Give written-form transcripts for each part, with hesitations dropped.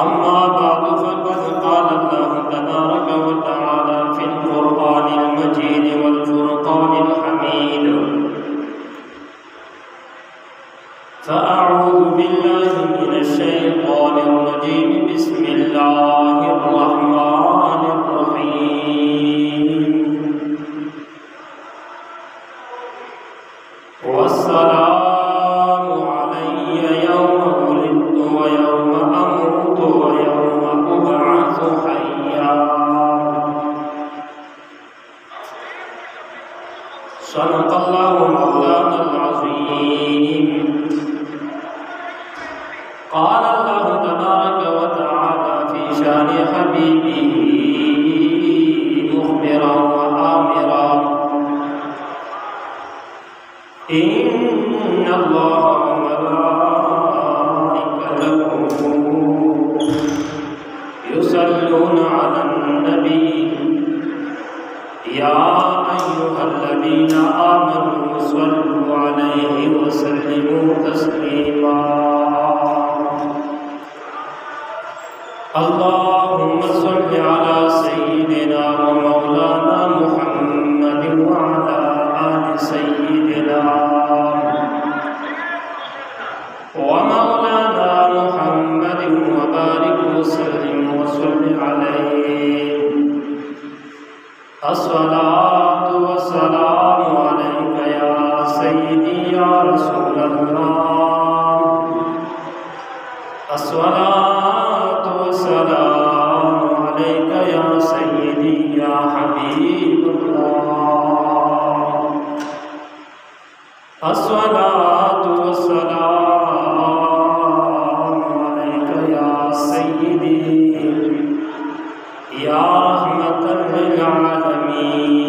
अम्मा बाद फ़क़द क़ाल अल्लाह तबारक व तआला फ़िल क़ुरआनिल मजीद वल फ़ुरक़ानिल हमीद फ़अऊज़ु बिल्लाहि मिनश शैतानिर रजीम बिस्मिल्लाहिर रहमानिर रहीम वस्सलामु अलैया यौम वुलिदतु व यौम अमूतु व यौम उबअसु हय्या। सदक़ल्लाहु मौलानल अज़ीम। क़ाल अल्लाहु तबारक व तआला फ़ी शानि हबीबिही मुख़बिरन व आमिरन इन्नल्लाहा व मलाइकतहु युसल्लूना अलन नबी या अय्युहल्लज़ीना आमनू सल्लू अलैहि व सल्लिमू तस्लीमा। अल्लाहुम्मा सल्लि अला सय्यिदिना व मौलाना मुहम्मदिन व अला आलि सय्यिदिना व मौलाना मुहम्मदिन व बारिक व सल्लिम व सल्लि अलैहि। अस्सलातु वस्सलामु अलैका या सय्यिदी या रसूलल्लाह। अस्सलातु वस्सलामु अलैका या सय्यिदी या हबीबल्लाह। अस्सलातु वस्सलामु अलैका या सय्यिदी या रहमतल लिल आलमीन।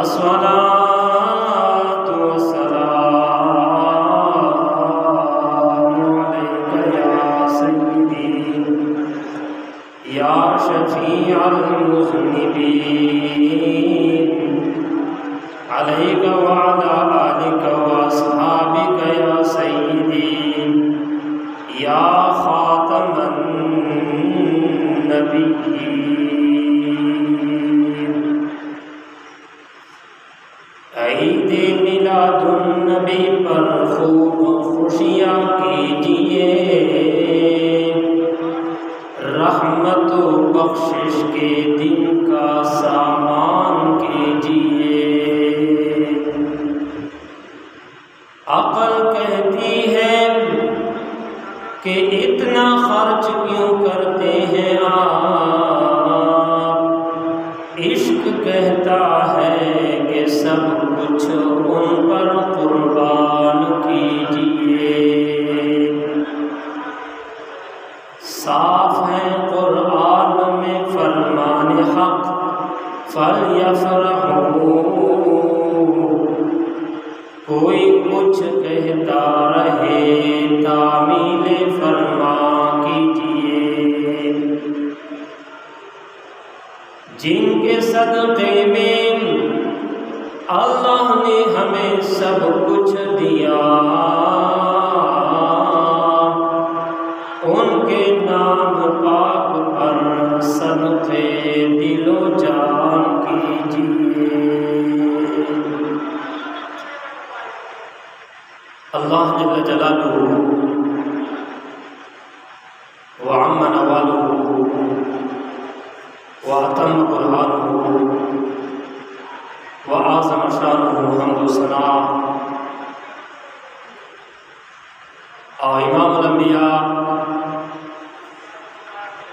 अस्सलातु वस्सलामु अलैका या सय्यिदी या शफीअल मुज़निबीन। अलैका व अला आलिका व अस्हाबिका या सय्यिदी या खातमन नबिय्यीन। ईद मिलादुन नबी पर खूब खुशियाँ कीजिए, रहमत व बख्शिश के दिन का सामान कीजिए। अक़ल कहती है कि इतना खर्च क्यों करते हैं आप, इश्क कहता है कि सब कुछ उन पर कुर्बान कीजिए। साफ है कुरान में फरमान हक, फलयफ़रहू। कोई कुछ कहता रहे तामीले फरमा कीजिए। जिनके सदक़े में अल्लाह ने हमें सब कुछ दिया, उनके नाम पाक पर सदक़े दिलो जान कीजिए। अल्लाह जल्ल जलालुहु व अम्मा नवालुहु व अतम्म कुरआनुहु व आज़म शानुहु हम्दु सना और इमामुल अंबिया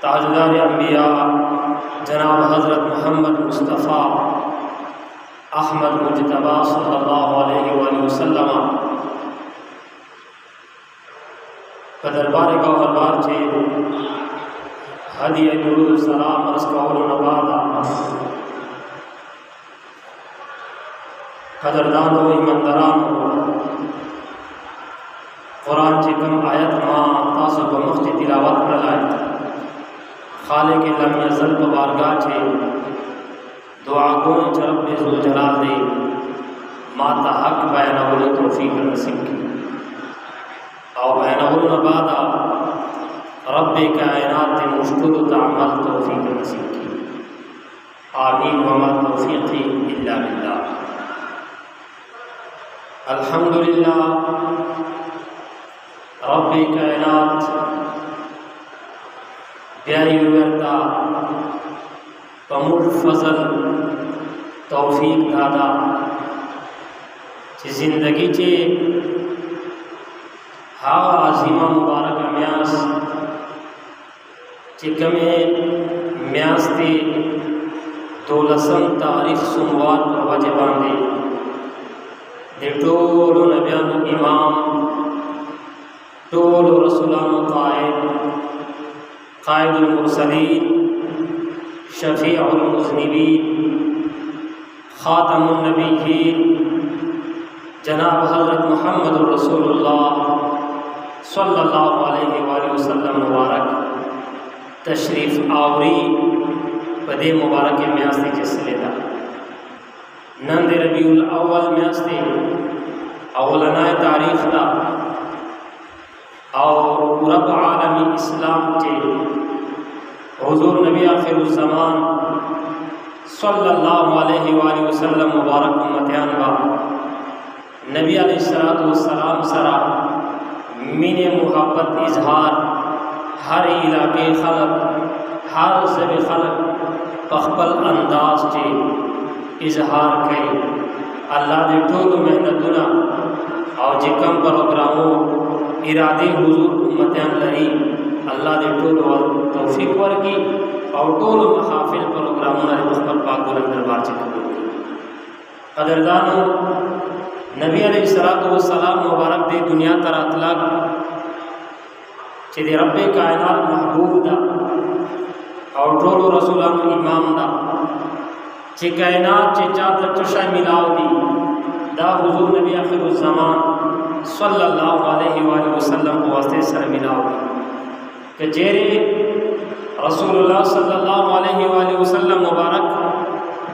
ताजदार अंबिया जनाब हज़रत मोहम्मद मुस्तफ़ा अहमद मुज्तबा सल्लल्लाहु अलैहि वसल्लम दरबार का हरबार छे हदिया दुरूद सलाम अर्ज़ कौल नबादा। कदरदान हो ईमानदारान हो कुरान ची कम आयत मां तासु ब मुफ्ती तिलावत करलाय खालिक लम यज़ल ब बारगाह छे दुआ को रब ज़ुल जलाल तौफीक नसीब की और बैनहुल नबादा रब कायनात मुश्किल अमल तौफीक नसीब की। आमीन वमा तौफीक़ी इल्ला बिल्लाह। अल्हम्दुलिल्लाह रब कायनात प्यारी व्यर्था पमुर फजल तौफीक दादा ची जिंदगी चे हा आज़िमा मुबारक म्यास चिकमे म्यास ते 12 तारीख सोमवार पर वजह बांधे दे टोलो नबियान इमाम टोलो रसूलान कायदुल मुरसलीन शफीउल मुज़निबीन खातमुन नबिय्यीन जनाब हज़रत मुहम्मद रसूलुल्लाह सल्लल्लाहु अलैहि वसल्लम मुबारक तशरीफ़ आवरी पदे मुबारक म्यास्ते जिसलेदा नंद रबीउल अव्वल म्यास्ते अव्वलनाए तारीख दा और रब आलमी इस्लाम के हुजूर नबी आखिरुज़्ज़मान सल्लल्लाहु अलैहि वसल्लम मुबारक उम्मतियान बा नबी अलैहिस्सलातु वस्सलाम सरा मिने मुहब्बत इजहार हर इलाके खलक हर सब खलक पखपल अंदाज के इजहार के अल्लाह ने टोल मेहनतुना और जिकम प्रोग्रामों इरादे हुजूर उम्मतियान लरी अल्लाह ने टोल और तौफीक वर की और टोल महाफिल प्रोग्रामों ने पखपल पाक बुलंद दरबार से कबूल की। कदरदानो नबी अलैहिस्सलातु वस्सलाम मुबारक दे दुनिया तर अतलाक चिदे रब्बे कायनात महबूब दा और टोलो रसूलान इमाम दा चे कायनात चे चाहता चुशा मिलाव दी दा हुजूर नबी आखिरुज़्ज़मान सल्लल्लाहु अलैहि वसल्लम को वास्ते सर मिलाव दी कि जेरे रसूलुल्लाह सल्लल्लाहु अलैहि वसल्लम मुबारक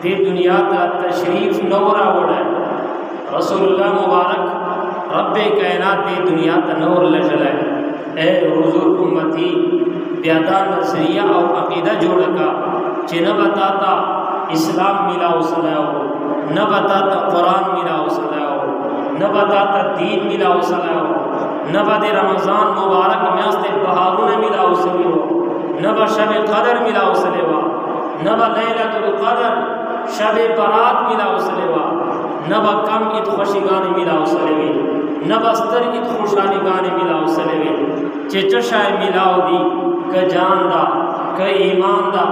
दे दुनिया ता तशरीफ नौरा वड़ा रसूलुल्लाह मुबारक रब्बे कायनात दे दुनिया ता नूर लजला ए हुजूर उम्मती ब्यादा नजरिया और अकीदा जोड़ का चे न बताता इस्लाम मिला उसलाओ न बताता कुरान मिला उसलाओ न बताता दीन मिला उसलाओ न बदे रमज़ान मुबारक म्यास्ते बहारून मिला उसले न ब शब क़दर मिला उसलेवा न ब लैलतुल क़दर शब बरात मिला उसलेवा न ब कम इत खुशी गाने मिला उसलेवे न बस्तर इत खुशाली गाने मिला उसलेवे चे चशाए मिलाओ दी क जान दा क ईमान दा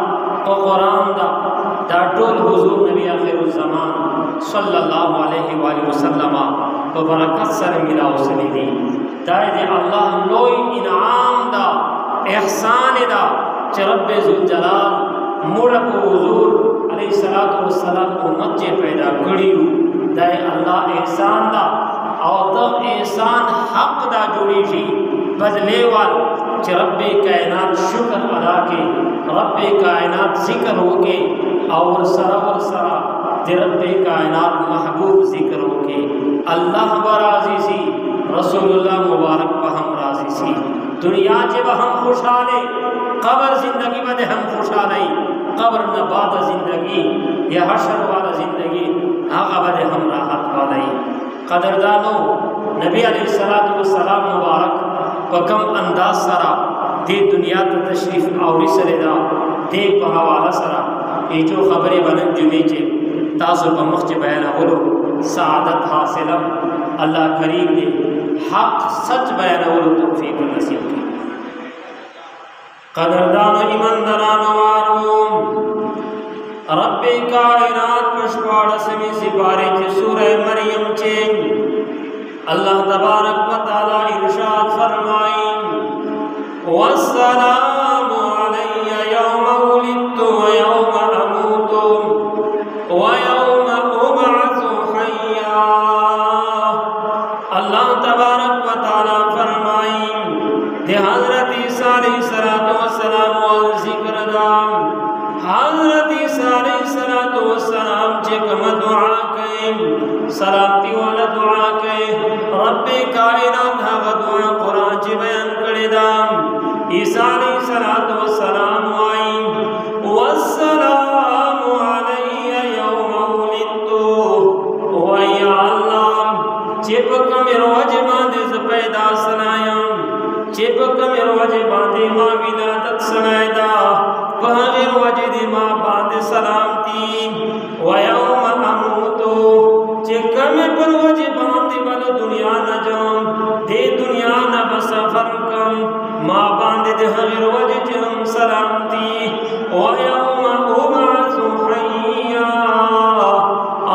क कुरान दा दाटोल हुजूर नबी आखिरुज़्ज़मान सल्लल्लाहु अलैहि वसल्लम को बरकत सर मिला उसने दी दायदे अल्लाह लोई इनाम दा एहसान दा च रब्बे ज़ुल जलाल मुड़क हुजूर अलैहिस्सलातु वस्सलाम को मच्चे पैदा करी दाय अल्लाह एहसान दा और तब एहसान हक दा जुड़ी थी बदले वाल च रब्बे कायनात शुक्र अदा के रब्बे कायनात जिक्र हो के और सरा दे रब्बे कायनात महबूब जिक्र हो के अल्लाह बराजी सी रसूलुल्लाह मुबारक बहम राजी सी दुनिया जब हम खुशहाले कब्र जिंदगी बदे हम खुशहाले कब्र न बाद जिंदगी या हशर वाला जिंदगी आगा बदे हम राहत वाले कदरदानो नबी अलैहिस्सलातु वस्सलाम मुबारक कम अंदाज सरा दे दुनिया तो तशरीफ आवरी सरेदा दे बहावाला सरा ये जो खबरें बनन जुमे चे तासु बमुख चे बयान बोलो सआदत हासिलम अल्लाह करीम ने हक सच बयान बोलो तौफीक नसीब की। कदरदान ईमानदारान वारों रब्बे कायनात पुष्पाड़ समी सिपारे चे सूरह मरियम चे अल्लाह तबारक व तआला इरशाद फरमाई वस्सलामु अलैया यौम वुलिदतु व यौम अमूतु व यौम उबअसु हय्या। अल्लाह तबारक व तआला फरमाई दे हज़रत ईसा अलैहिस्सलातु वस्सलाम वल ज़िक्र दाम हज़रत ईसा अलैहिस्सलातु वस्सलाम जे कम दुआ कए सलामती वाला दुआ के रब्बे कायनात हवा दुआ कुरान च बयान करे दाम ईसा अलैहिस्सलातु वस्सलाम आई वस्सलामु अलैया यौम वुलिदतु व या अल्लाह चिपक मेरो वजे बांधे पैदा सनायम चिपक मेरो वजे बांधे मां विलादत सनायदा वहां वजे दी मां बांधे सलामती व यौम अमूतु चिकम पर वजे बांधे बल दुनिया न जाम दे दुनिया न बसफर कम मां बांधे दे हर वजे जम सलामती व यौम उबअसु हय्या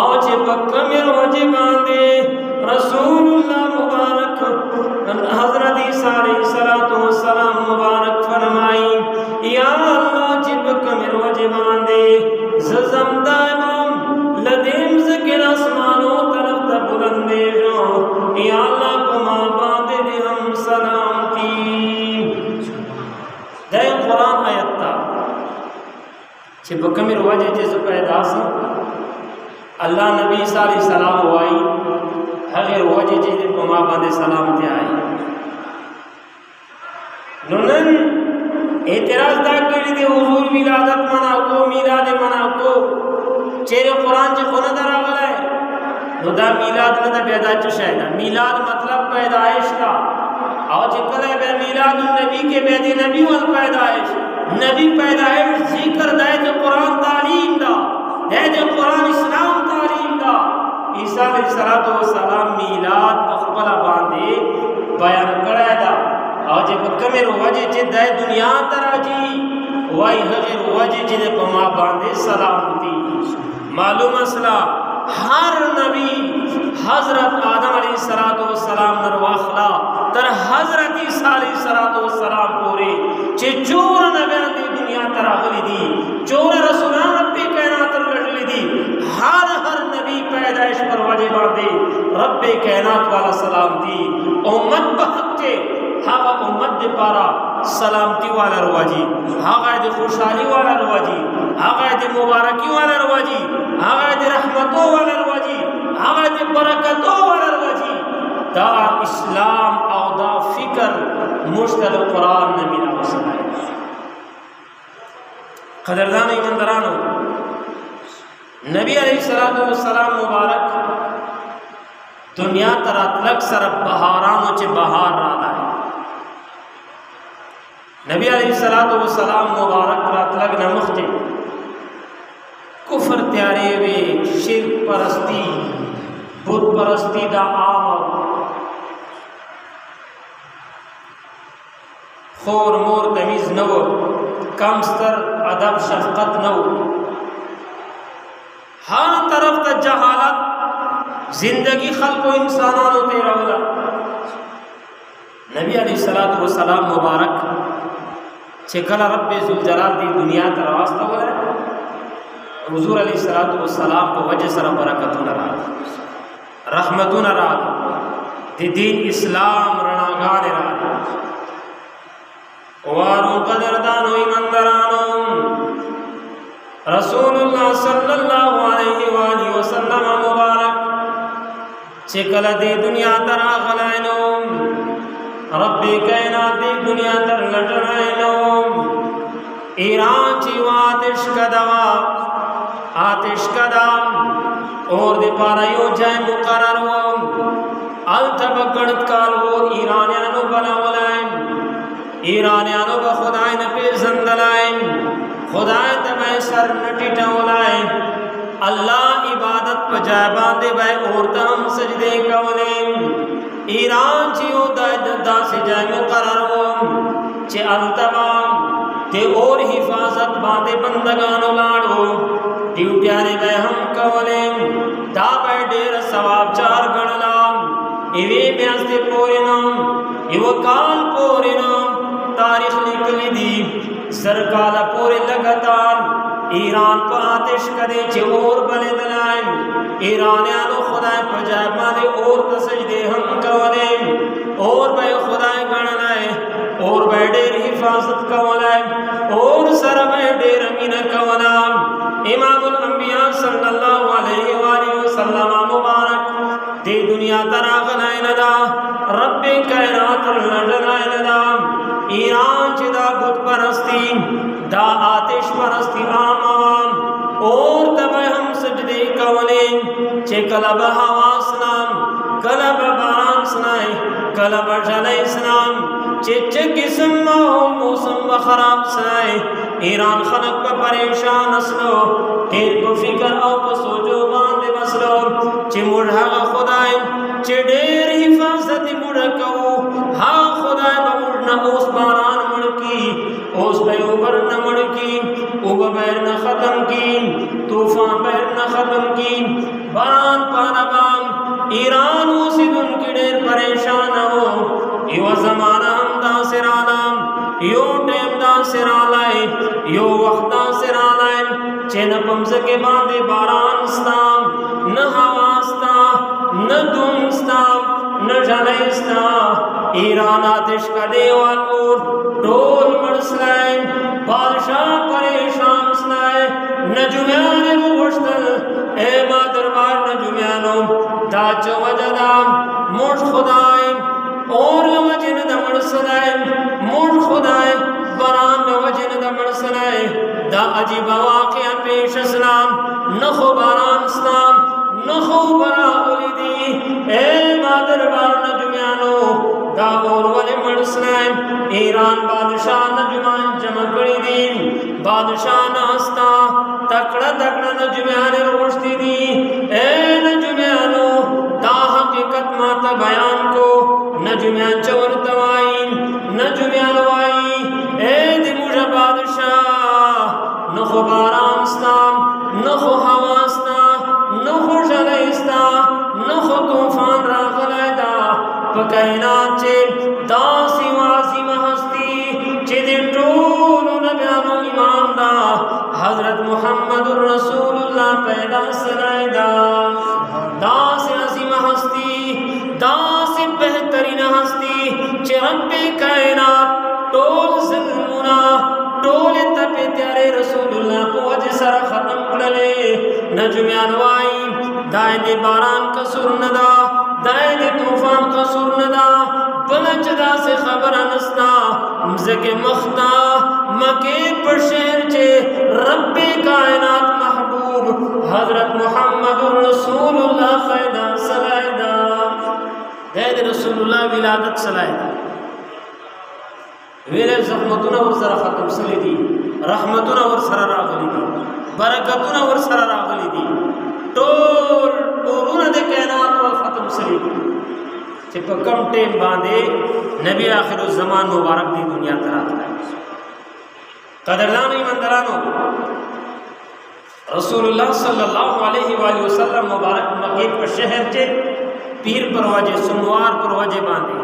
आओ चिपक मेरो वजे बांधे रसूलुल्लाह मुबारक हजरत ईसा अलैहिस्सलातु वस्सलाम मुबारक फरमाई या अल्लाह चिपक मेरो वजे बांधे ज़म दाइम लदीम ज़िक्र आसमानों तरफ तक बुलंदे जो या अल्लाह को मां बांधे दे हम सलामती दे कुरान आयत ता चिपक मेरो वजे जिस पैदा से अल्लाह नबी ईसा अलैहिस्सलाम हुआई हगर वजे जिस मां बांधे सलामती आई नुनन एतराज दाखिल दे हुजूर मिलादत मना को मिलाद मना को चेरे कुरान च कोन दरा गले नुदा मिलाद न दा पैदा चशायदा मिलाद मतलब पैदाइश का और जिकले बे मिलाद नबी के बेदे नबी वल पैदाइश नबी पैदाइश जिक्र दे जो कुरान तालीम दा दे जो कुरान इस्लाम तालीम दा ईसा अलैहिस्सलातु वस्सलाम मिलाद अखबला बांधे बयान करायदा और जे कमेर वजे जे दे दुनिया तराजी वाई हगर वजे जे पमा बांधे सलामती मालूम असला हर नबी हजरत आदम अलैहिस्सलातु वस्सलाम नरवाखला तर हजरत ईसा अलैहिस्सलातु वस्सलाम पूरे जे चोर नबियां दी दुनिया तरागली दी चोर रसूलान रब्बे कायनात लड़ली दी हर नबी पैदाइश पर वजे बांधे रब्बे कायनात वाला सलामती उम्मत बहके हागा उम्मत दे पारा सलामती वाला रवाजी हागा दे खुशहाली वाला रवाजी हागा दे मुबारकी वाला रवाजी हागा दे रहमतों वाला रवाजी हागा दे बरकतों वाला रवाजी दा इस्लाम और दा फिक्र मुश्तद कुरान ने मिला वसनाए कदरदान ईमानदारानो नबी अलैहिस्सलातु वस्सलाम मुबारक दुनिया तरातलक सरब बहारानो चे बहार राला है नबी अलैहिस्सलातु वस्सलाम मुबारक रातलग नमख्ते कुफर त्यारे वे शिर्क परस्ती बुत परस्ती दा आम खोर मोर तमीज नव कमस्तर अदब शफकत नव हर तरफ का जहालत जिंदगी खल्को इंसानानो तेरा वाला नबी अलैहिस्सलातु वस्सलाम मुबारक चिकला रब्बे जुल जलाल दी दुनिया तर वास्ता वाला हुजूर अलैहिस्सलातु वस्सलाम को वजह सर बरकतुन राल रहमतुन राल दीन इस्लाम रणगान राल वारो कदरदानो ईमानदारानो रसूलुल्लाह सल्लल्लाहु अलैहि वसल्लम मुबारक चिकला दी दुनिया तर आगलाइनो रब्बे कायनात दी दुनिया तर लटराइनो ईरान ची आतिश कदम और दे पारा यो जाय मुकरर वो अल्तब गणत काल वो ईरानियानो बनावलाइन ईरानियानो बा खुदाई न पे जंदलाइन खुदाई तबे सर नटिटवलाइन अल्लाह इबादत पजाय बांधे भाई और तम सजदे कवलें ईरान जियो दा से जाय मुकरर वो चे अल्तमाम ते और हिफाजत बांधे बंदगानो लाड़ो ड्यूटियाने वे हम कवलें दा पे डेर सवाब चार गणलाम इवे ब्यास्ते पोरिनाम इवो काल पोरिनाम तारीख निकली दी सरकाला पोरे लगातार ईरान पर आतिश करे चे और बने दलाएं ईरानियानो खुदाए पंजाब माने और तसजदे हम कवलें और भाई खुदाए गणलाए और बैडेर हिफाजत कवलाए और सर बैडेर अमीन कवलाम इमामुल अंबिया सल्लल्लाहु अलैहि वसल्लम वसल्लम मुबारक दे दुनिया तरा गनाए नदा रब कायनात लड़नाए नदा ईरान चिदा बुत परस्ती दा आतिश परस्ती आम आवाम और तब हम सजदे कवने चे कलब हवासनाम कलब बारान सनाए कलब जले सनाम चिच किस्म मौसम व खराब सनाए ईरान खलक पर परेशान असलो तेर को फिकर औ को सोचो बांधे बसलो चे मुढ़ा खुदाए चे डेर हिफाजत मुढ़को हा खुदाए बमुढ़ना उस बारान मुढ़की उस बैबर न मुढ़की उब बैर न खत्म की तूफान बैर न खत्म की बारान पानबाम ईरान उसी दुन की डेर परेशान हो यो ज़माना हम दा सिरालाम यो टेम दा सिरालाए यो वक्त दा सिरालाए चेन पम्स के बांधे बारान स्ताम न हवास्ता न दुमस्ता न जलेस्ता ईरान आतिश का देवाल और डोल मरसलाए बादशाह परेशान सलाए न जुम्याने मुश्तल ए मादरबार न जुम्यानो दाचो वजदाम मुश खुदाए और वजन दमड़ सलाए मुश खुदाए बरान वजन दमड़ सलाए दा अजीब वाक़या पेश सलाम नखो बारान सलाम नखो बरा उलिदी ए मादरबार न जुम्यानो दा और वले मड़ सलाए ईरान बादशाह न जुमान जमा करी दी बादशाह नास्ता तकड़ा तकड़ा न जुम्याने रोशती दी ए न जुम्यानो दा हकीकत माता बयान को न जुम्यान चवर तवाई न जुम्यान वाई ए दि मुझा बादशाह न खो बारान स्ता न खो हवा स्ता न खो जले स्ता न खो तूफान रागलायदा पकायनात चे दासी वासी महस्ती चे दे टोलो नबियानो इमाम दा हजरत मुहम्मदुर रसूलुल्लाह पैदा सलायदा दासी अजीम हस्ती दासी बेहतरीन हस्ती चे रब्बे कायनात टोल ज़िल्मुना टोल तपे त्यारे रसूलुल्लाह को वजह सरा खत्म करले नजुम्यान वाई दाए दे बारान का सुर नदा दाए दे तूफान का सुर नदा बलचदा से खबर नस्ता मज़के मख्ता मके पर शहर चे रब्बे कायनात महबूब हजरत मुहम्मदुर रसूलुल्लाह खैदा सलायदा दाए दे रसूलुल्लाह विलादत सलायदा वेरे ज़ख्मतुना वर सरा खत्म सली दी रहमतुना वर सरा रागली दी बरकतुना वर सरा रागली दी टोल टोलुना दे कायनात वर खत्म सली दी चे कम टेम बांधे नबी आखिर ज़मान मुबारक दी दुनिया तरा कदरदान ईमानदारानो रसूलुल्लाह सल्लल्लाहु अलैहि वसल्लम मुबारक मक्के पर शहर चे पीर परवाजे सोमवार परवाजे बांधे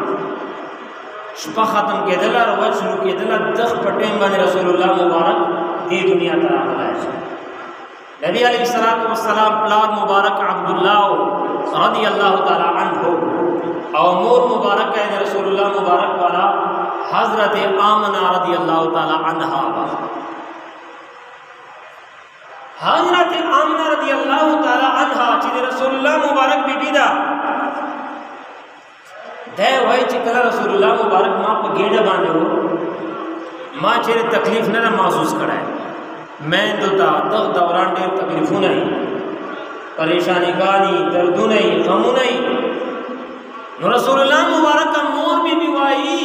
शुपा ख़त्म के दिला रवाज शुरू के दिला दख पटेम बने रसूलुल्लाह मुबारक दी दुनिया तरा है नबी अलैहिस्सलातु वस्सलाम प्लाद मुबारक अब्दुल्लाह रदियल्लाहु ताला अन्हु और मोर मुबारक है रसूलुल्लाह मुबारक वाला हजरत आमना रदियल्लाहु ताला अन्हा हजरत आमना रदियल्लाहु ताला अन्हा ची रसूलुल्लाह मुबारक बीबीदा दे वही चिकला रसूलुल्लाह मुबारक माँ पर गेड़ा बांधे हो माँ चेरे तकलीफ न महसूस कराए मैं तो दख दौरान डेर तकलीफू नहीं परेशानी गानी दर्दू नहीं गमू नहीं रसूलुल्लाह मुबारक का मोर भी वाई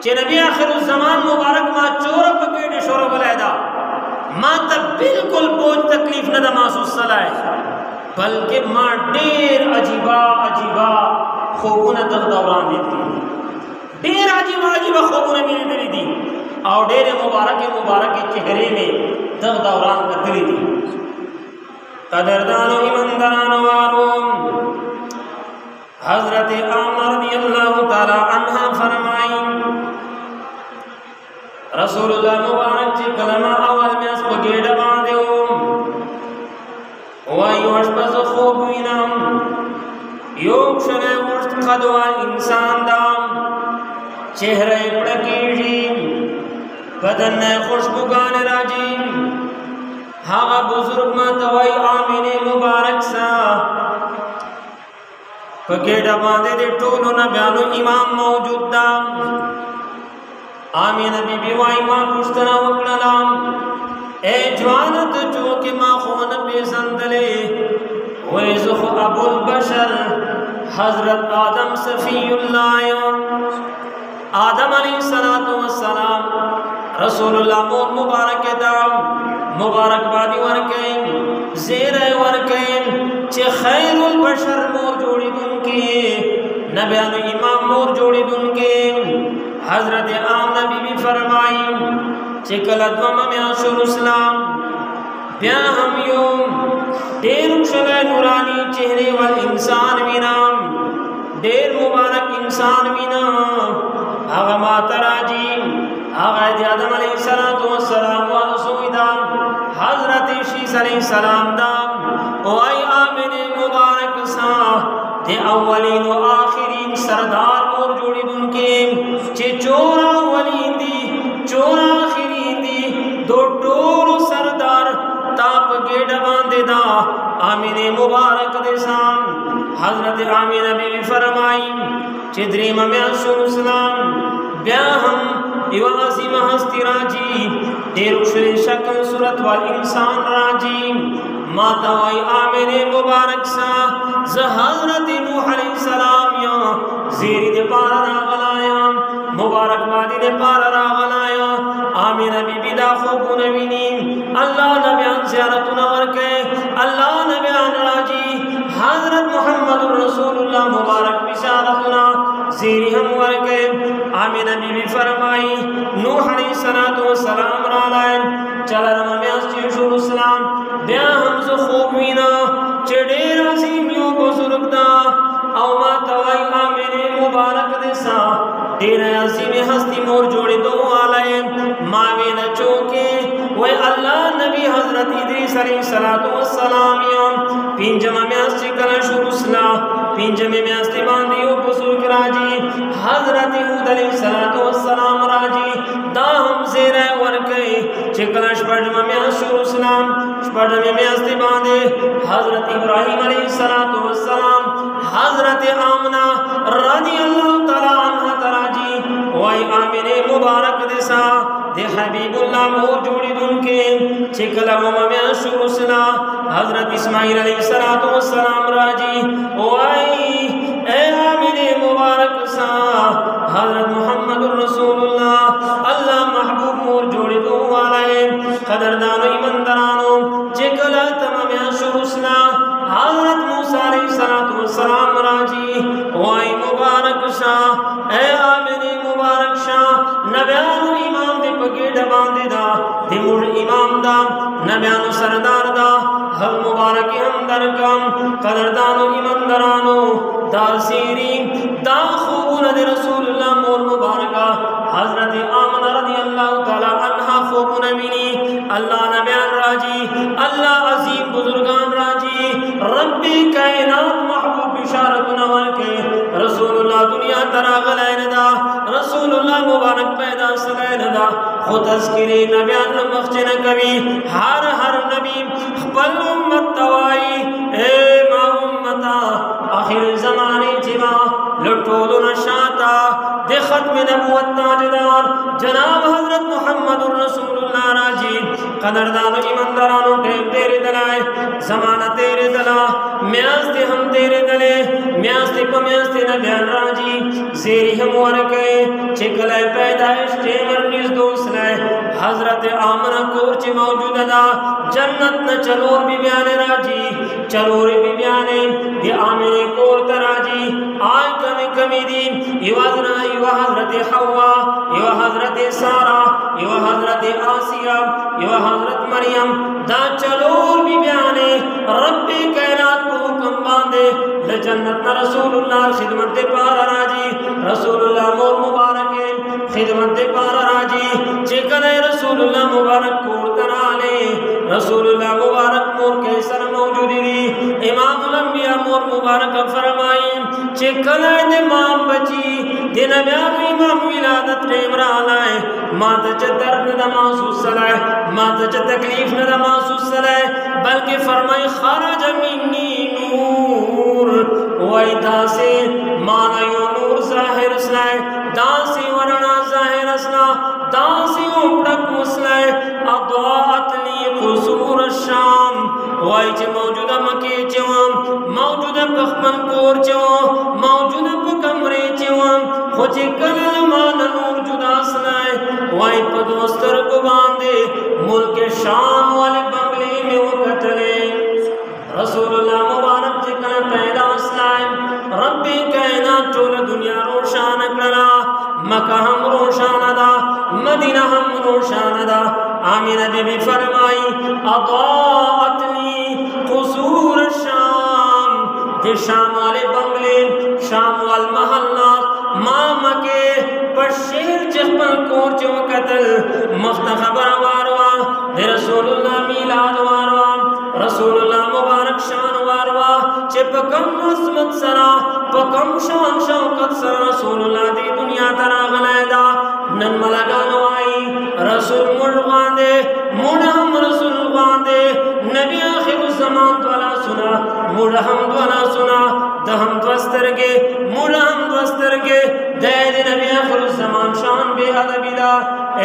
चे नबी आखिर ज़मान मुबारक माँ चोर पकेड़े शोर बलायदा माँ तब बिल्कुल बोझ तकलीफ न महसूस सलाए बल्कि माँ डेर अजीबा अजीबा खूबुन तक दौरान देती डेर अजीबा अजीबा खूबुन मेरे दिली दी और डेर मुबारक के चेहरे में तक दौरान करती थी कदरदानो ईमानदारानो वारों हजरत आमना रदियल्लाहु ताला अन्हा फरमाई रसूलुल्लाह मुबारक जी कलमा अवल में अस बगेड़ा बांधे हो वायु अशबज़ खूब विनम योग शने उष्ट खदवा इंसान दाम चेहरे पड़कीजी बदन खुशबू गाने राजी हाँ बुजुर्ग मां तवाई आमीने मुबारक सा पकेड़ा बांधे दे टोलो न बयानो इमाम मौजूद दा आमीना बीबी वाई मां पुश्तना वकड़लाम ए जवानत जो के मां खून पे संदले वैज़ुख अबुल बशर हजरत आदम सफीउल्लाह आदम अलैहिस्सलातु वस्सलाम रसूलुल्लाह मोर मुबारक दाम मुबारकबादी वरकैन ज़ेर वरकैन चे खैरुल बशर मोर जोड़ी दुनके नबियान इमाम मोर जोड़ी दुनके हजरत आमना बीबी फरमाई चे कलद्वम में आशुर इस्लाम ब्या हम योम देर उक्षला नूरानी चेहरे वाल इंसान विनाम देर मुबारक इंसान विनाम आगा मातराजी आगा आदम अलैहिस्सलातु वस्सलाम वाला सुविदा हजरत शीस अलैहिस्सलाम दाम ओ आई आमिने मुबारक सा ते अव्वलीन व आखिरीन सरदार मोर जोड़ी दुनके चे चोरा अव्वलीन दी चोरा आखिरीन दी दो टोर सरदार ताप गेड़ बांधे दा आमिने मुबारक दे साम हजरत आमिना बीवी फरमाई चिद्री में इस्लाम ब्या हम इवासी महस्ती राजी देरुशरी शक्ल सूरत वाल इंसान राजी माता वाई आमिने मुबारक सा हजरत नूह अलैहिस्सलाम या ज़ेरी दे पारा रागलाया मुबारक बादी दे पारा रागलाया आमिना बीबी दा खूब नवीनी अल्लाह नबियान ज़ियारत नवर के अल्लाह नबियान राजी हजरत मुहम्मद रसूलुल्लाह मुबारक बिशारतना ज़ेरी हम वर के आमिना बीबी फरमाई नूह अलैहिस्सलातु वस्सलाम रालाय चल रमा में अस्तिशुर इस्लाम ब्या हम जो खूब मीना चढ़ेर अजीम यो बुजुर्गदा औमा तवाई आमिने मुबारक देसा तेरे अजीम हस्ती मोर जोड़े दो आलाए मावे न चौके वे अल्लाह नबी हजरत इद्रीस अलैहिस्सलातु वस्सलाम या पिंजमा में अस्ति कलशुर इस्ला पिंजमे में अस्ति बांधियो बुजुर्ग राजी हजरत हूद अलैहिस्सलातु वस्सलाम राजी दा हम ज़ेरे वरके चिकलश पड़मा में अस्शुर इस्लाम पड़मे में अस्ति बांधे हजरत इब्राहिम अलैहिस्सलातु वस्सलाम हजरत आमना रज़ी अल्लाह तआला अन्हा तराजी वाई आमिने मुबारक देसा दे हबीबुल्लाह मोर जोड़ी दुनके चिकला में अस्शुर इस्लाम हजरत इस्माइल अलैहिस्सलातु वस्सलाम राजी वाई ए आमिने मुबारक सा हजरत मुहम्मदुर रसूलुल्लाह अल्लाह महबूब मोर जोड़ी दो वाले कदरदानो ईमानदारानो चिकला तमाम अस्शुर इस्लाम हजरत मूसा अलैहिस्सलातु वस्सलाम राजी वाई मुबारक सा ए आमिने मुबारक सा नबियानो इमाम दे पगेड़ बांधे दा दे मुर इमाम दा नबियानो सरदार दा हल मुबारक हम दरकम कदरदानो ईमानदारानो दासीरी दा खूबुन दे रसूलुल्लाह मोर मुबारका हजरत आमना रज़ियल्लाहु तआला अन्हा खूबुन मिनी अल्लाह नबियान राजी अल्लाह अजीम बुजुर्गान राजी रब्बी कायनात महबूब बिशारत नवर के रसूलुल्लाह दुनिया तरा गलैनदा रसूलुल्लाह मुबारक पैदा सलैनदा खुद तज़किरे नबियान मखजन कभी हर नबी खपल उम्मत तवाई ए मा उम्मता आखिर ज़माने जिमा लटोलो नशाता दे खत्म नबुवत ताजदार जनाब हजरत मुहम्मदुर रसूलुल्लाह राजी कदरदानो ईमानदारानो टेक तेरे दलाए ज़माना तेरे दला म्यास्ते हम तेरे दले म्यास्ते को म्यास्ते नबियान राजी ज़ेरी हम वरके चिकले पैदाइश टेमर निज दोसले हजरत आमना कोर्च मौजूद दा जन्नत न चलोर भी बयाने राजी चलोर भी बयाने ये आमिने कोर तराजी आय कमी दी युवाजना युवा हजरत हवा युवा हजरत सारा युवा हजरत आसिया युवा हजरत मरियम दा चलोर भी बयाने रब्बे कायनात को हुक्म बांधे ले जन्नत न रसूलुल्लाह खिदमत दे पारा राजी रसूलुल्लाह मोर मुबारक खिदमत दे पारा राजी जेकने रसूलुल्लाह मुबारक कोर तराले रसूलुल्लाह मुबारक मोर के सर मौजूदी दी इमामुल अंबिया मोर मुबारक फरमाई चिकने दे मां बची दिन ब्याह इमाम विलादत टेमराल आए माता च दर्द न महसूस सलाए माता च तकलीफ न महसूस सलाए बल्कि फरमाए खरज मिन्नी नूर वही दासे माना यो नूर जाहिर सलाए दासी वरना जाहिर असला दासी उपड़क मुसलाए अदवात ली कुसूर शाम वही च मौजूदा मके चवम मौजूदा पखमन कोर चवम मौजूदा पकमरे चवम खोजे कलल मान नूर जुदा सलाए वही पदोस्तर को बांधे मुल्क शाम वाले बंगले में वो कतले रसूलुल्लाह मुबारक जिकन पैदा सलाए रब्बी कायनात टोल दुनिया रोशान करा मक्का हम रोशान दा मदीना हम रोशान दा आमीना बीबी फरमाई अदाअतनी कुसूर शाम ते शाम वाले बंगले शाम वाल महल्ला मामा के बशेर जहपन कोर जो कतल मफ्त खबर वारवा दे रसूलुल्लाह मिलाद वारवा रसूलुल्लाह मुबारक शान वारवा चे पकम असमत सरा पकम शान शौकत सरा रसूलुल्लाह दी दुनिया तरा गलायदा नन मलगानो आई रसूल मुर्वांदे मुनहम रसूल वांदे नबी आखिर ज़मान वाला सुना मुरहम वाला सुना दहम द्वस्तर के मुरहम द्वस्तर के दे नबी आखिर ज़मान शान बेअदबिदा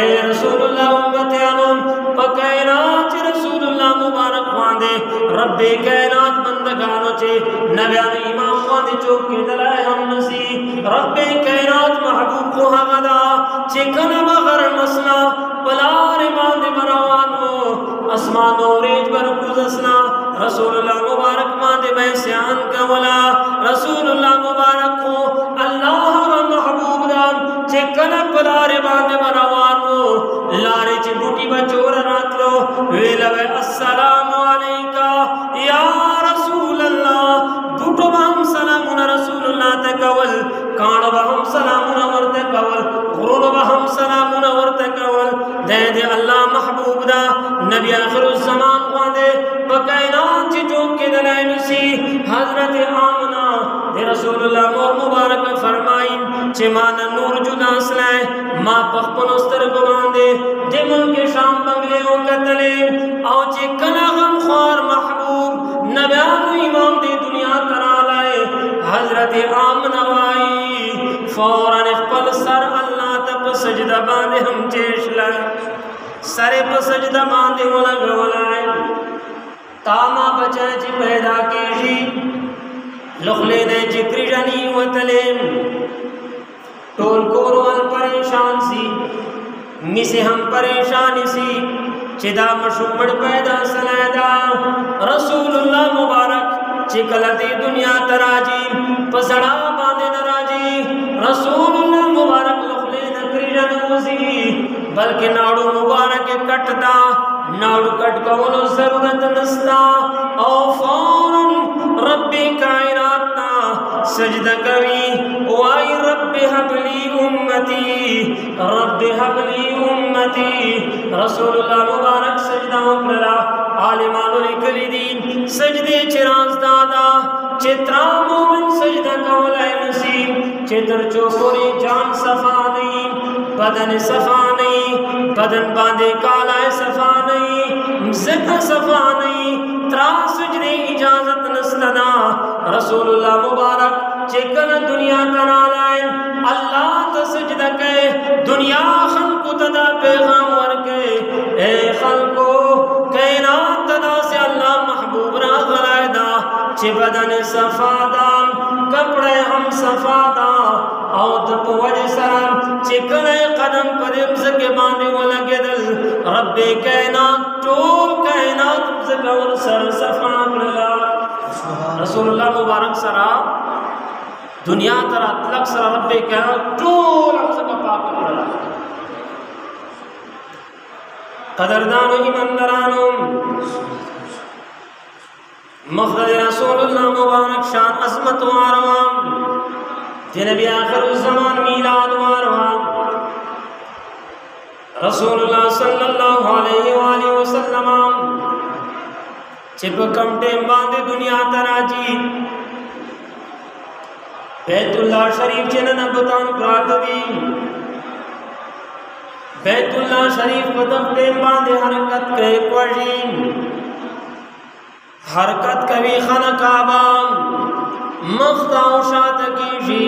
ए रसूलुल्लाह उम्मत आलम पकायनात रसूलुल्लाह मुबारक वांदे रब्बे कायनात बंदगानो चे नबियान इमाम वांदे चौक के दलाए हम नसी रब्बे कायनात महबूब को हगदा चे कना बगर मसना पलार बांदे बरावानो आसमान औरेज बर गुजसना रसूलुल्लाह मुबारक मांदे बैसियान कवला रसूलुल्लाह मुबारक को अल्लाह व महबूब दा चे कना पलार बांदे बरावानो लारे चे बूटी बचोर रातलो वेलवे अस्सलामु अलैका या रसूल अल्लाह बूटो हम सलामुन रसूलुल्लाह तकवल कान हम सलामुन वर्त कवल गुरुन हम सलामुन वर्त कवल दे दे अल्लाह महबूब दा नबी आखिर ज़मान वादे बकायनात जो के दलाए नसी हजरत आमना दे रसूलुल्लाह मोर मुबारक फरमाई चे मान नूर जुदा सलाए मां पखपन उस्तर को बांधे जे मुल्क शाम बंगले ओ कतले औ चे कना गम ख्वार महबूब नबियान इमाम दी दुनिया तरा लाए हजरत आमना वाई फौरन खपल सर अल्लाह तब सजदा बांधे हम चेश लाए सरे पर सजदा बांधे वला गवलाए तामा बचाए जी पैदा के जी लुखले ने जिक्र जनी वतले टोल कोरवल परेशान सी मिसे हम परेशान सी चिदा मशुमड़ पैदा सलादा रसूलुल्लाह मुबारक चिकलती दुनिया तराजी पसड़ा बांधे नराजी रसूलुल्लाह मुबारक लुखले नकरी जनूसी बल्कि नाड़ू मुबारक कटता नाड़ू कट कवनो जरूरत नस्ता औ फौरन रब्बे कायनात ना सजदा करी ओ आई रब्बे हबली उम्मती रसूलुल्लाह मुबारक सजदा उकरा आलिमानुल कलीदीन सजदे चिराज दादा चित्रा मोमिन सजदा कवलाए नसीब चित्र चोकोरी जान सफा नहीं बदन सफा नहीं बदन बांधे काला सफा नहीं ज़िक्र सफा नहीं त्रास सजदे इजाजत नस्लदा रसूलुल्लाह मुबारक चिकन दुनिया तना लाए अल्लाह तो सजदा के दुनिया खल्को तदा पैगाम वर्के ए खल्को कायनात तदा से अल्लाह महबूब रा गलायदा चे बदन सफादा कपड़े हम सफादा और तब वजह सराम चिकने कदम कदम से के बांधे वो लगे दल रब्बे कायनात टोल कायनात से कवर सर सफा लगा रसूलुल्लाह मुबारक सरा दुनिया तरा तलक सरा रब्बे कायनात टोल हम से पाक लगा कदरदानो ईमानदारानो मखरज रसूलुल्लाह मुबारक शान अज़मत वारवा नबी आखिर ज़मान मीलाद वारवा रसूलुल्लाह सल्लल्लाहु अलैहि वसल्लम चिप कमटे बांधे दुनिया तराजी बैतुल्लाह शरीफ चेनन बतान प्रात दी बैतुल्लाह शरीफ कदम टेम बांधे हरकत के क्वजीन हरकत कभी खाना काबा मख्ताओ शात कीजी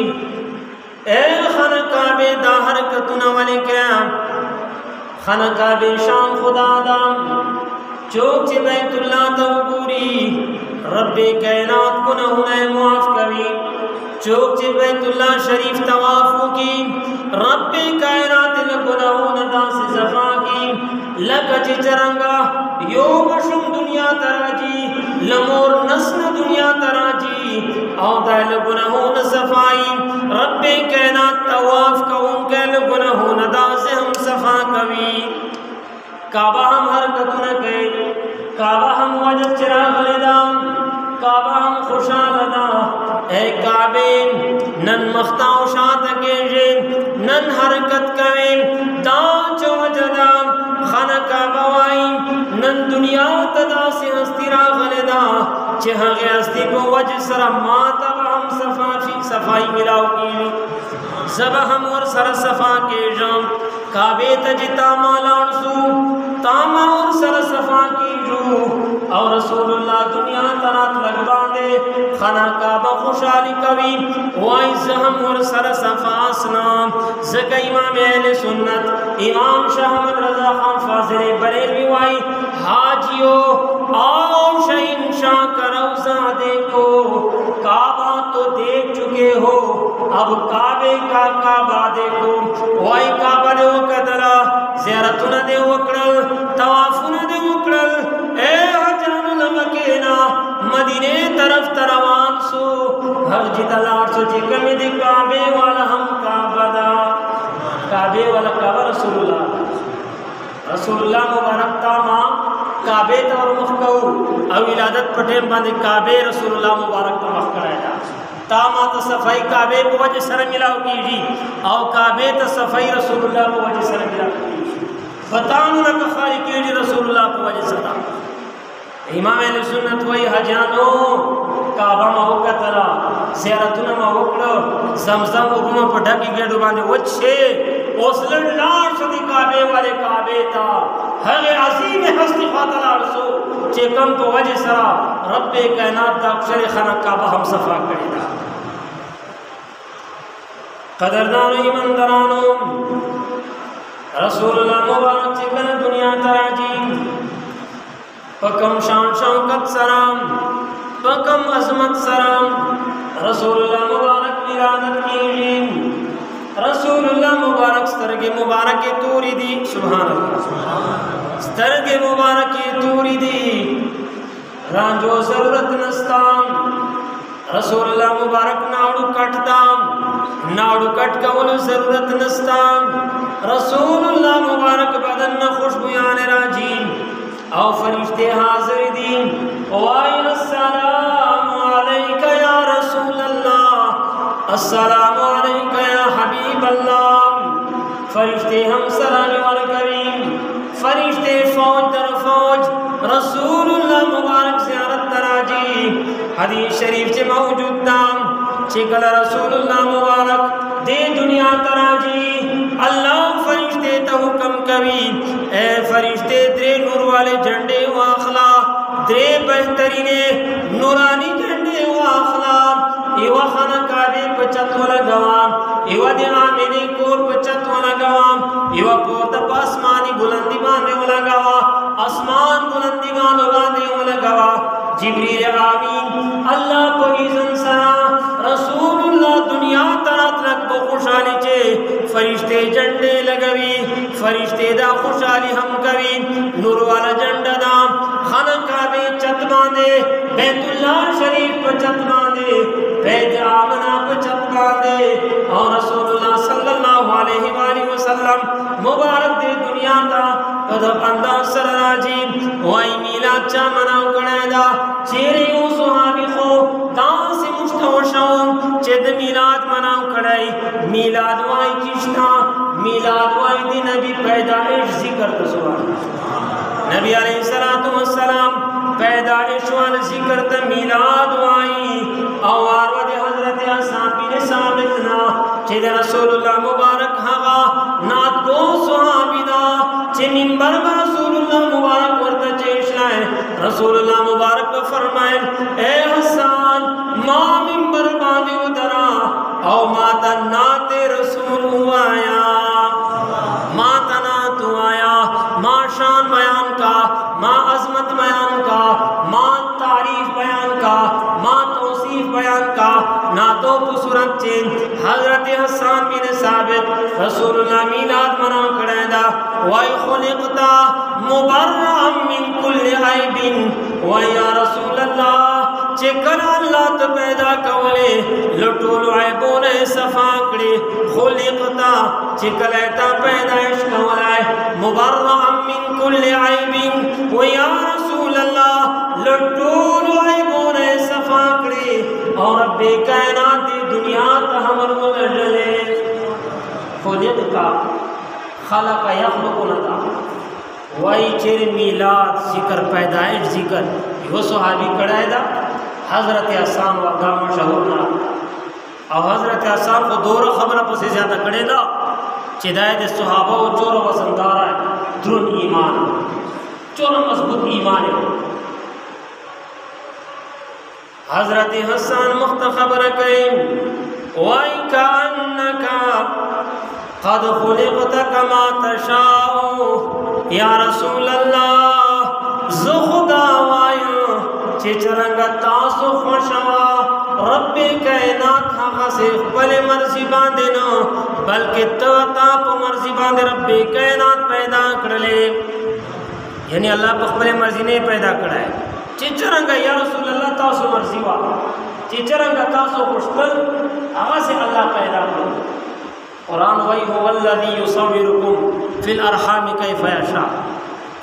ए खाना काबे दा हरकत न वाले क्या खाना काबे शाम खुदा दा चौक से बैतुल्लाह तवगूरी रब्बे कायनात को न हुने मुआफ कभी चौक से बैतुल्लाह शरीफ तवाफ़ की रब्बे कायनात लगुनाह नदा से सफा की लकच चरंगा यो मशुम दुनिया तराजी लमोर नस्न दुनिया तराजी औदा लगुनाह न सफाई रब्बे कायनात तवाफ़ का उनके लगुनाह नदा से हम सफा कभी काबा हम हरकत न गए काबा हम वजह चिराग लेदाम काबा हम खुशाल अदा ए काबे नन मख्ताओ शात के नन हरकत कवे दांच वजदा खाना काबा वाई नन दुनिया तदा से हस्तिरा गलेदा चहगे हस्ती को वजह सरा माता हम सफाई मिलाओ की सब हम और सर सफा के जाम काबे तजिता मालानसू तामा और सर सफा की रू और रसूलुल्लाह दुनिया तरात लगवांदे खाना काबा खुशाली कभी वाई सहम और सर सफासना ज़का इमाम अहले सुन्नत इमाम शाह अहमद रज़ा खान फाज़िल बरेलवी वाई हाजियो आओ शहंशाह का रौज़ा देखो काबा तो देख चुके हो अब काबे का काबा देखो वाई काबा दे वकदला ज़ियारत न दे वकड़ल तवाफ़ न दे वकड़ल ए हजरुल मकीना मदीने तरफ तरवान सो हज जितलार सो जिकम दे काबे वाला हम काबा दा काबे वाला काबा रसूलुल्लाह मुबारक तामा काबे तौर मुखकौ अब विलादत पटेम बांधे काबे रसूलुल्लाह मुबारक तो मख कराया तामा तो सफाई काबे को वजह सर मिलाओ कीजी और काबे तो सफाई रसूलुल्लाह को वजह सर मिलाओ कीजी बताऊं ना खाली कीजी रसूलुल्लाह को वजह सर इमाम अहले सुन्नत वही हजानो काबा में होकर तला ज़ियारतुना में होकर ज़मज़म उबुमा पढ़ा की गेडो बांधे वो छे ओसलन लार सदी काबे वाले काबे था हगे अजीम हस्ती फातलार सो चेकम तो वजह सरा रब्बे कायनात दा अक्षर खाना काबा हम सफा करेगा कदरदानो ईमानदारानो रसूलुल्लाह मुबारक चिकन दुनिया तराजी पकम शान शौकत सराम पकम अजमत सराम रसूलुल्लाह मुबारक विरादत कीजिए रसूलुल्लाह मुबारक स्तरगे मुबारक तूरी दी सुभान अल्लाह स्तरगे मुबारक तूरी दी रांजो जरूरत नस्ताम रसूलुल्लाह मुबारक नाड़ू कटताम नाड़ू कट का वो जरूरत नस्ताम रसूलुल्लाह मुबारक बदन न खुशबुयान राजी और फरिश्ते हाजिर दीन वाई अस्सलामु अलैका या रसूल अल्लाह अस्सलामु अलैका या हबीब अल्लाह फरिश्ते हम सलाम वाल करीम फरिश्ते फौज दर फौज रसूलुल्लाह मुबारक ज़ियारत तराजी हदीस शरीफ से मौजूद नाम चिकल रसूलुल्लाह मुबारक दे दुनिया तराजी अल्लाह फरिश्ते तो हुक्म कभी ए फरिश्ते द्रे नूर वाले झंडे वाखला द्रे बेहतरीने नूरानी झंडे वाखला इवा खाना काबे पचत वाला गवाम इवा दे आमिने कोर पचत वाला गवाम इवा पोता आसमानी बुलंदी बांधे वाला गवा आसमान बुलंदी बांधे वाला गवा जिब्रील आमीन अल्लाह को इज़न सरा रसूलुल्लाह दुनिया तरत रख बो खुशाली चे फरिश्ते झंडे लगवी फरिश्ते दा खुशाली हम कवी नूर वाला झंडा दा खाना काबे चत बांधे बैतुल्लाह शरीफ पर चत बांधे बैत आमना पर चत बांधे और रसूलुल्लाह सल्लल्लाहु अलैहि वसल्लम मुबारक दे दुनिया दा कद अंदाज सरराजी वाई मिलाद चा मनाओ गणादा चेरे ओ सुहाबी खो दां से मुस्तवशौ चेद मिलाद मनाओ कड़ाई मिलाद वाई किश्ता मिलाद वाई दिन नबी पैदाइश जिक्र तो सुभान नबी अलैहिस्सलातु वस्सलाम पैदाइश वाल जिक्र त मिलाद वाई और वद हजरत हसन बिन रसूलुल्लाह मुबारक को फरमाए ए हसन मां मिंबर बांधी उतरा और माता नाते रसूल आया माता ना तू आया मां शान बयान का मां अजमत बयान का मां तारीफ बयान का मां तौसीफ बयान का ना तो सूरत चेंज हजरत हसन बिन साबित रसूलुल्लाह मिलाद मना करेदा वाय खुलिकता मुबर्रअम मिन कुल्ली ऐबिन व या रसूलल्लाह चेकन अल्लाह तो पैदा कवले लटोल ऐबोने सफा करे खुलिकता चिकलता पैदाइश कवलाए मुबर्रअम मिन कुल्ली ऐबिन व या रसूलल्लाह लटोल ऐबोने सफा करे और बेकायनात दुनिया तहमल मुलजले खुलिकता खलक यखलुकु नदा वही चेर मिलाद जिक्र पैदाइश जिक्र यो सहाबी कड़ायदा हजरत हसन वगा मशहूर ना और हजरत हसन को दौर खबर पर से ज़्यादा कड़ेदा चिदायत सहाबा और चोर वसंदारा द्रुन ईमान चोर मजबूत ईमान है हजरत हसन मुख्त खबर कहीं वाई का अन्नका क़द खुलिक़त कमा तशाउ या रसूल अल्लाह ज़ुख़ुदा वायु चिचरंगा तासु खुशवा रब्बे कायनात हाँ से पले मर्जी बांधे न बल्कि तो ताप मर्जी बांधे रब्बे कायनात पैदा कर ले यानी अल्लाह पखपले मर्जी ने पैदा करा है चिचरंगा या रसूल अल्लाह तासु मर्जी वा चिचरंगा तासु खुशबल हाँ से अल्लाह पैदा कर कुरान वही हुवल्लज़ी युसव्विरुकुम फिल अरहामि कैफ़ यशा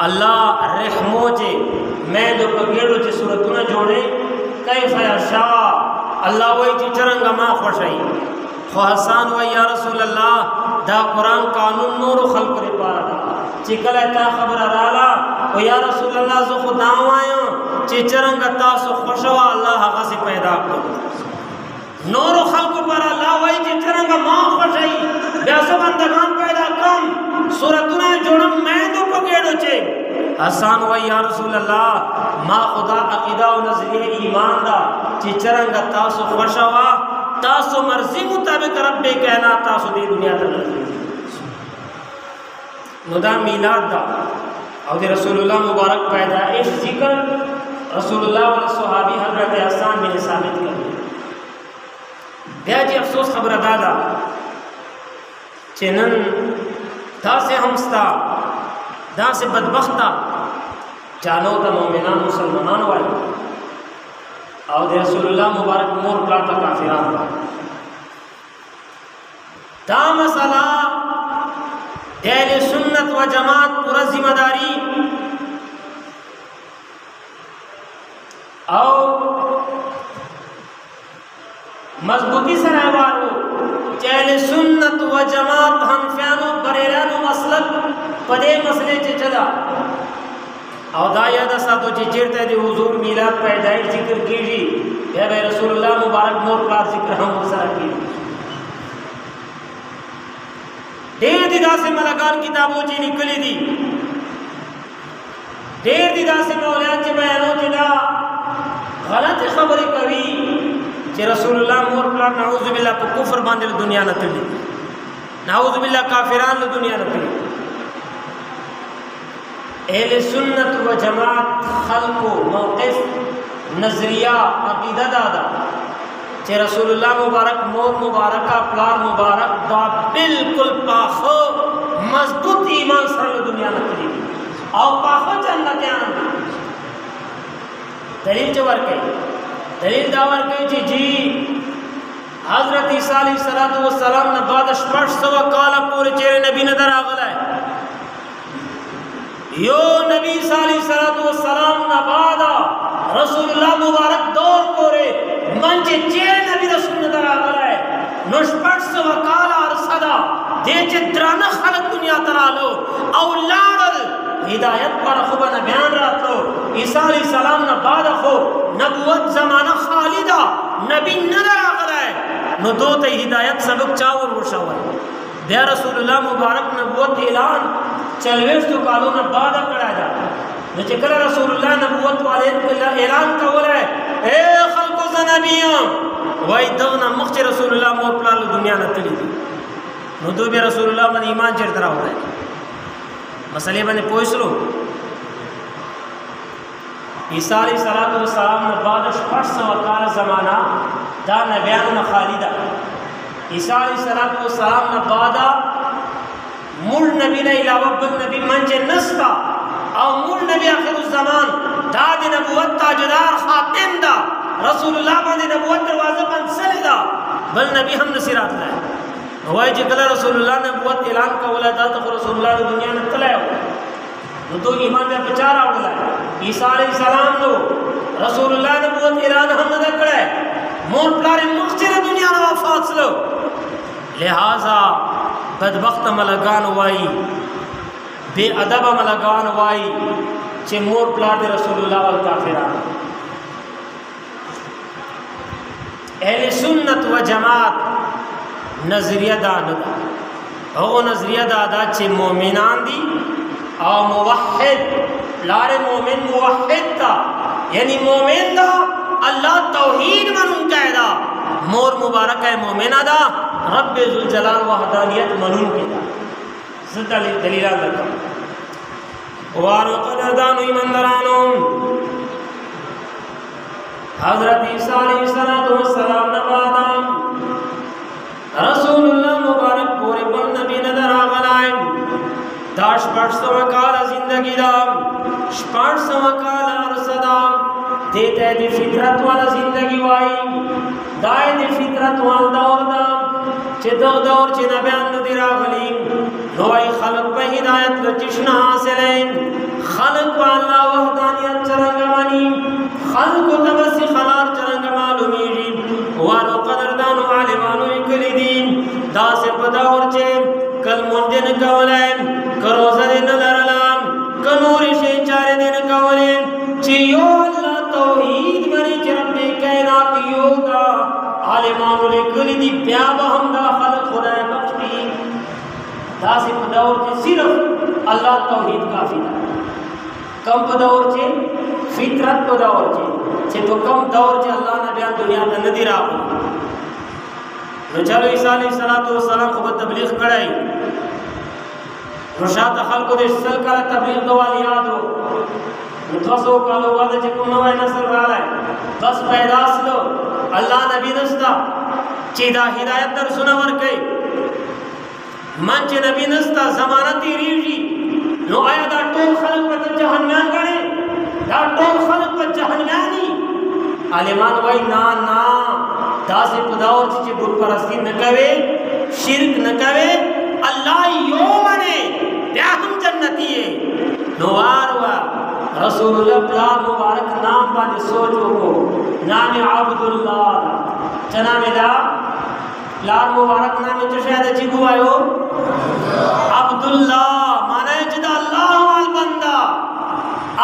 अल्लाह रहमोजे मैं जो पगेड़ो चे सूरतुना जोड़े कैफ़ यशा अल्लाह वही चिचरंगा मा खुशाई खो हसन वही या रसूल अल्लाह दा कुरान कानून नूर खल्क़ रे पारा चिकल ता खबर राला ओ या रसूल अल्लाह जो खुदा आयो चिचरंगा तासु खुशवा अल्लाह हक़ से पैदा को नूर खल्क़ पर अल्लाह वही चिचरंगा मा खुशाई ब्यास बंदगान पैदा कम सूरतुना जोड़म मैं तो पगेड़ो चे हसन वही या रसूल अल्लाह मा खुदा अकीदा व नजरिए ईमान दा चिचरंगा तासु खुशवा तासु मर्जी मुताबिक रब्बे कहना तासु दे दुनिया तक मुदा मिलाद दा और रसूलुल्लाह मुबारक पैदा इस जिक्र रसूलुल्लाह व सहाबी हजरत हसन बिन साबित कर ब्याजी अफसोस खबर दादा चेनन दा से हमस्ता दा से बदबख्ता जानो ता मोमिनान मुसलमानान वाले और रसूलुल्लाह मुबारक मोर प्राता काफिरान दा मसला अहले सुन्नत व जमात पूरा जिम्मेदारी और मजबूती से रहवारो अहले सुन्नत व जमात हनफियानो बरेरानो मसलक पदे मसले चे चला और दाया दसा तो चिरते दे हुजूर मिलाद पैदाइश जिक्र कीजी या भाई रसूलुल्लाह मुबारक मोर प्रात जिक्र हम मुसरा की ढेर दिदा से मलकान किताबों ची निकली दी ढेर दिदा से मौलान चे बयानों चे दा गलत खबरी कभी चे रसूलुल्लाह मोर प्रात नाउज़ुबिल्लाह को कुफर बांधे दुनिया न तली नाउज़ुबिल्लाह काफिरान दुनिया न तली अहले सुन्नत व जमात खल्को मौक़िफ़ नज़रिया अक़ीदा दादा चे रसूलुल्लाह मुबारक मोर मुबारक प्लार मुबारक बा बिल्कुल पाखो मजबूत ईमान सर दुनिया में करी और पाखो जन्नत आन दलील जवर कही दलील दावर कही जी हजरत ईसा अलैहिस्सलातु वस्सलाम ने बाद स्पर्श सवा काला पूरे चेहरे नबी नजर आ गया यो नबी ईसा अलैहिस्सलातु वस्सलाम ने बाद रसूलुल्लाह मुबारक दौर कोरे मंचे चेहरे नबी रसूल नजर आ गया नुस्पर्श व काला अरसदा देचे द्राना खलक दुनिया तरालो औलादल हिदायत पर खुबा न बयान रातो ईसा अलैहिस्सलाम न बाद खो नबुवत जमाना खालिदा नबी नजर आ गया नो दो ते हिदायत सबक चावर मुशवर दे रसूलुल्लाह मुबारक नबुवत ऐलान चलवेश तो कालो न बाद करा जा न चकल रसूलुल्लाह नबूवत वाले ऐलान कवल है ए खल्को ज़नबियों वही दगना मुख्च रसूलुल्लाह मोर प्लाल दुनिया न तली थी नुदू बे रसूलुल्लाह मन ईमान चरतरा हो रहा है मसले बने पोइस लो ईसा अलैहिस्सलाम ने बाद 500 काल ज़माना दा नबियान न खालिदा ईसा अलैहिस्सलाम ने बाद मूल नबी ने अलावा बद नबी मंजे नस्ता और मूल नबी आखिरुज़्ज़मान दाद नबूवत ताजदार खातिम दा रसूलुल्लाह बंद नबूवत दरवाज़ा बंद सलेदा बल नबी हम नसीरात लाए हवाई जिकला रसूलुल्लाह नबूवत ऐलान का वला दा तो रसूलुल्लाह ने दुनिया में तलाया तो ईमान में बेचारा उड़ला ईसा अलैहिस्सलाम नो रसूलुल्लाह नबूवत ऐलान हम न करे मोर प्लारे मुख्तर दुनिया में वफात लो लिहाजा बदबख्त मलगान वाई बेअदब मलगान वाई चे मोर प्लाट रसूलुल्लाह वल काफिरान अहले सुन्नत व जमात नजरिया दादा ओ नजरिया दादा चे मोमिनान दी और मुवहिद लारे मोमिन मुवहिद था यानी मोमिन दा अल्लाह तौहीद मनून कहदा मोर मुबारक है मोमिना दा रब जुल जलाल वहदानियत मनून कहदा सदा दलीला लगा वारो कददानु ईमानदारानो हजरत ईसा अलैहिस्सलाम ने बादा रसूलुल्लाह मुबारक पूरे पर नबी नजर आ गए दाश 500 काल जिंदगी दा 500 काल अरसदा देते दी फितरत वाला जिंदगी वाई दाए दी फितरत वाला दौर दा चितो दौर च नबियान दिरा गली नोई खलक पे हिदायत का चश्मा हासिल है खलक वाला वहदानियत चरंग मानी खलक तबसी खलार चरंग मालूमी वालो कदरदान आलिमानो इकली दीन दास पदावर चे कल मुंजन कवलेन करोज़ दिन लरलाम कनूरी शे चारे दिन कवलेन चियो अल्लाह तौहीद बनी रब्बे कायनात योदा आलिमानो इकली दी प्याब हमदा खलक खुदा बख्शी दास पदावर चे सिर्फ अल्लाह तौहीद काफी है कम पदावर चे फितरत पदावर चे तो कम दौर चे अल्लाह ने बयान दुनिया में नदीर आप तो चलो ईसा अलैहिस्सलाम को तबलीग कराई रुशात खल्को दे सल का तबलीग दवाल याद हो मुतसो कालो वादे चे को नवा नसर वाला है बस पैदास लो अल्लाह नबी नस्ता चीदा हिदायत दर सुनवर के मंच नबी नस्ता जमानती रीजी नो आया दा टोल खलक पर जहन्नम गणे दा टोल खलक पर जहन्नानी आलिमान वही ना ना दासे पदावर ची बुत परस्ती न कवे शिरक न कवे अल्लाह यो मने क्या हम जन्नती है नवार वा रसूलुल्लाह प्लार मुबारक नाम बाने सोचो को नाम अब्दुल्लाह चना मेरा लाल मुबारक नाम जो शायद अच्छी को आयो अब्दुल्लाह माने जिदा अल्लाह वाल बंदा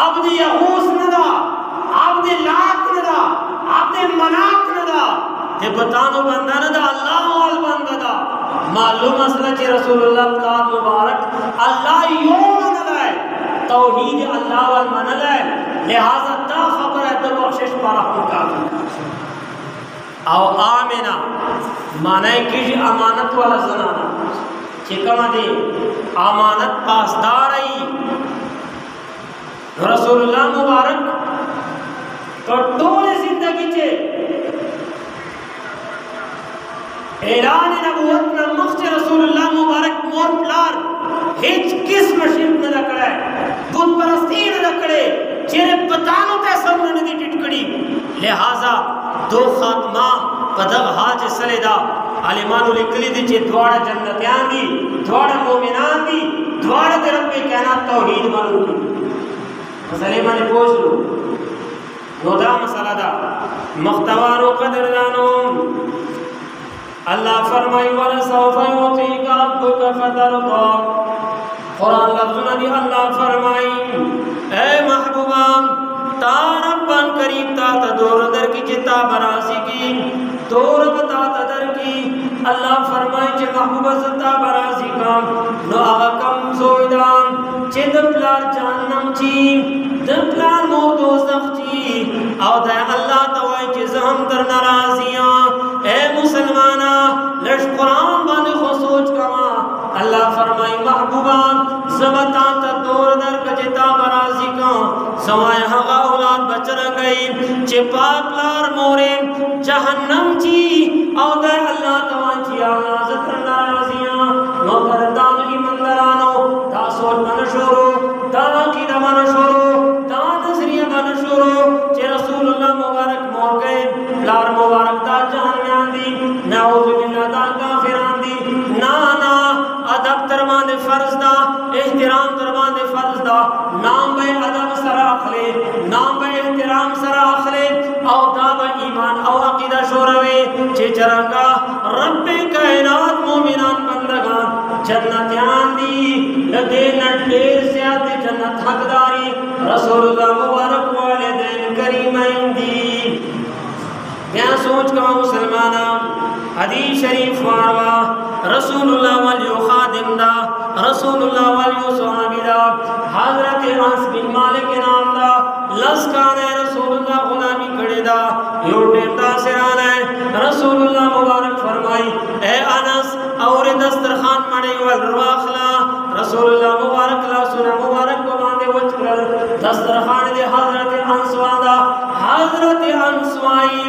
अब्द यहूस नदा अब्द लात नदा अब्द मनात नदा ते बतानो बंदा नदा अल्लाह वाल बंदा दा मालूम असला चे रसूलुल्लाह का मुबारक अल्लाह यो मनला है तौहीद अल्लाह वाल मनला है लिहाजा ता खबर है तो बख्शिश पारा का आओ आमिना माने कि अमानत वाला जनाना चिकमा दे अमानत पासदार आई रसूलुल्लाह मुबारक कटोले जिंदगी चे ऐलान नबूवत में मुख्त रसूलुल्लाह मुबारक मोर प्लार हिच किस्म शिरक न करे बुत परस्ती न करे चेरे बतानो ते सब न दी टिटकड़ी लिहाजा दो खात्मा पदव हाज सलेदा आलिमानु लिखली दी चे द्वारा जन्नतियां दी द्वारा मोमिनान दी द्वारा ते रब कहना तौहीद मालूम मसले माने पूछ लो नोदा मसला दा मख्तवारो कदरदानो अल्लाह फरमाई वला सौफ युतीका रब्बुका फतरदा कुरान लफ्ज़ दी अल्लाह फरमाई ए महबूबा तारबन करीब ता तदोर दर की चिता बरासी की तोर बता तदर की अल्लाह फरमाई जे महबूबा सता बरासी का नो आगा कम सोइदान चे द प्लार जहन्नम ची द प्लार मोर दोज़ख ची और द अल्लाह तवाई चे जहम तर नाराजियां ए मुसलमाना लश कुरान बाने खो सोच कमा अल्लाह फरमाई महबूबा ज़बता ता दौर दर कजता बराजी का सवाय हगा औलाद बचर गई चे पाक लार मोरे जहन्नम ची और द अल्लाह तवाई ची अल्लाह ज़तर नाराजियां नौकरदान ईमानदारानो दा सोच मन शुरू दा अकीदा मन शुरू दा नजरिया मन शुरू चे रसूलुल्लाह मुबारक मोर गए लार मुबारक दा जहन्नम दी नाउज़ु बिल्लाह दा काफिरान दी ना ना अदब तरमान फर्ज दा एहतराम तरमान फर्ज दा नाम बे अदब सरा अखले नाम बे एहतराम सरा अखले औ दा बे ईमान औ अकीदा शोरवे चे चरंगा रब कायनात मोमिनान बंदगान जन्नतियान दी लदे नटेर ज़्यादा जन्नत हकदारी रसूलुल्लाह मुबारक वालिदैन करीमैन दी क्या सोच का मुसलमाना हदीस शरीफ वारवा रसूलुल्लाह वलियो खादिम दा रसूलुल्लाह वलियो सहाबी दा हजरत अनस बिन मालिक नाम दा लस्काने रसूलुल्लाह गुलामी करे दा यो टेम दा सिराने रसूलुल्लाह मुबारक फरमाई ए अनस और दस्तरखान मड़े वल रवाखला रसूलुल्लाह मुबारक ला सुना मुबारक को मांदे वचकर दस्तरखान दे हजरत अनस वादा हजरत अनस वाई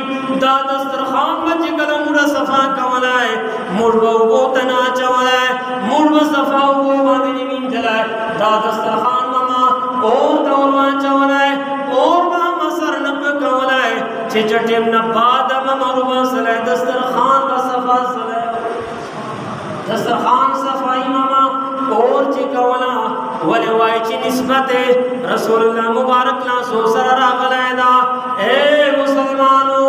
दा दस्तरखान मच कलम मुड़ा सफा कमलाए मुड़वा वो तना चवलाए मुड़वा सफा वो मांदे जमीन जलाए दा दस्तरखान ममा और दौलवा चवलाए और बा मसर नब कमलाए चे चटेम नबाद ममा रुबा सलाए दस्तरखान का सफा सलाए दस्तरखान सफाई मामा और चे कवला वले वाई ची निस्बत रसूलुल्लाह मुबारक ला सो सर रागलायदा ए मुसलमानो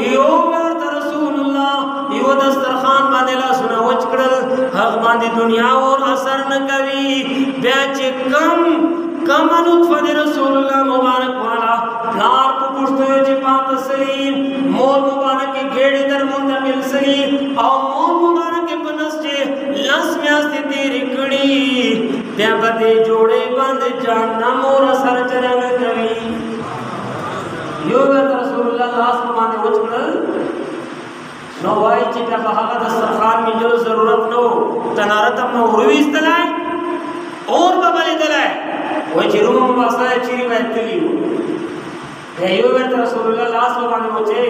यो वर्त रसूलुल्लाह यो दस्तरखान बांधे ला सुना वचकड़ल हक बांधे दुनिया और असर न कवी बेचे कम अनुत्फद रसूलुल्लाह मुबारक वाला लार को पुछतो जे पात सलीम मोर मुबारक के गेड़े दर मुंतकिल सलीम और मोर मुबारक के बनस जे लस म्यास्ते तेरी कड़ी त्या बदे जोड़े बंद जानना मोर असर चरंग कवी यो रसूलुल्लाह लास माने वचकल नो वाई चिता बहागा दस्तरखान में जो जरूरत नो तनारतम नो उर्वी इस्तलाए और बबले दलाए वो चिरुम वासाए चिरी बैठली हो यो रसूलुल्लाह लास माने वचे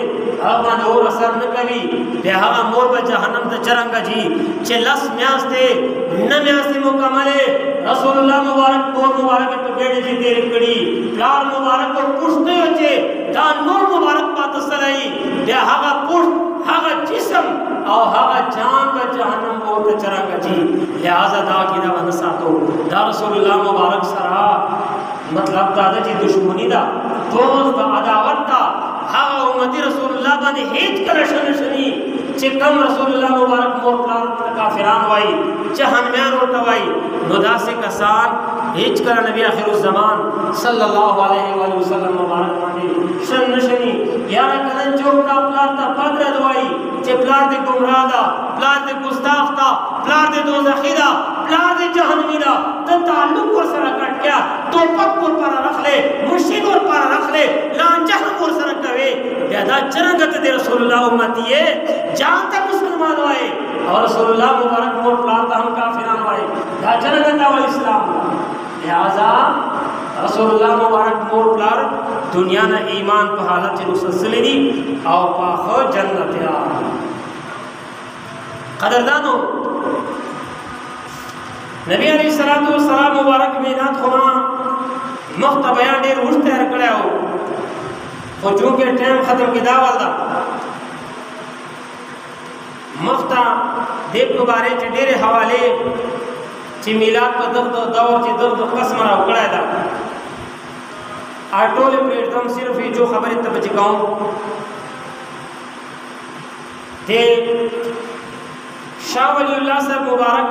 अब माने और असर न कवी बेहा मोर ब जहन्नम त चरंगा जी चे लस म्यास्ते न म्यास्ते मुकम्मले रसूलुल्लाह मुबारक मोर मुबारक तो गेड़े जी तेरी कड़ी लार मुबारक को पुछते होचे दान मोर मुबारक पात सलाई बेहा पुछ हागा जिस्म और हागा जान ब जहन्नम और त चरंगा जी लिहाजा दा कीदा बनसा तो दा रसूलुल्लाह मुबारक सरा मतलब दादा जी दुश्मनी दा दोस्त अदावत दा हागा उम्मती रसूलुल्लाह बाने हेज करशन शनी चे कम रसूलुल्लाह मुबारक मोर प्लान काफिरान वाई जहन्नम और तवाई नोदा से कसान हेज कर नबी आखिरुज ज़मान सल्लल्लाहु अलैहि वसल्लम मुबारक माने शन शनी या कलन चौक दा प्लान ता पदर दवाई चे प्लान दे गुमरादा प्लान दे गुस्ताखता प्लान दे दोज़खीदा प्लान दे जहन्नमीदा त ताल्लुक और सरा कट गया तो पक्कुर पर रख ले मुर्शिद और पर रख ले लान जहन्नम और सरा कवे बेदा चरंगत दे रसूलुल्लाह उम्मतीए जानता मुसलमान वाए और रसूलुल्लाह मुबारक मोर प्लान ता हम काफिरान वाए दा चरंगत वाल इस्लाम लिहाजा रसूलुल्लाह मुबारक मोर प्लार दुनिया ना ईमान पे हालत मुसलसल दी और पाखो जन्नत या कदरदानो नबी अलैहिस्सलातु वस्सलाम मुबारक मेनात खुमा मुख्त बयान दे रुश तैयार कड़ा हो और जो के टाइम खत्म की दावल दा मुफ्ता देव को बारे च डेरे हवाले ची मिलाद का दौर ची दर्द कसमरा उकड़ा दा आटोले प्लेट तुम सिर्फ ही जो खबर तब चिकाऊं ते शाह वलीउल्लाह साहब मुबारक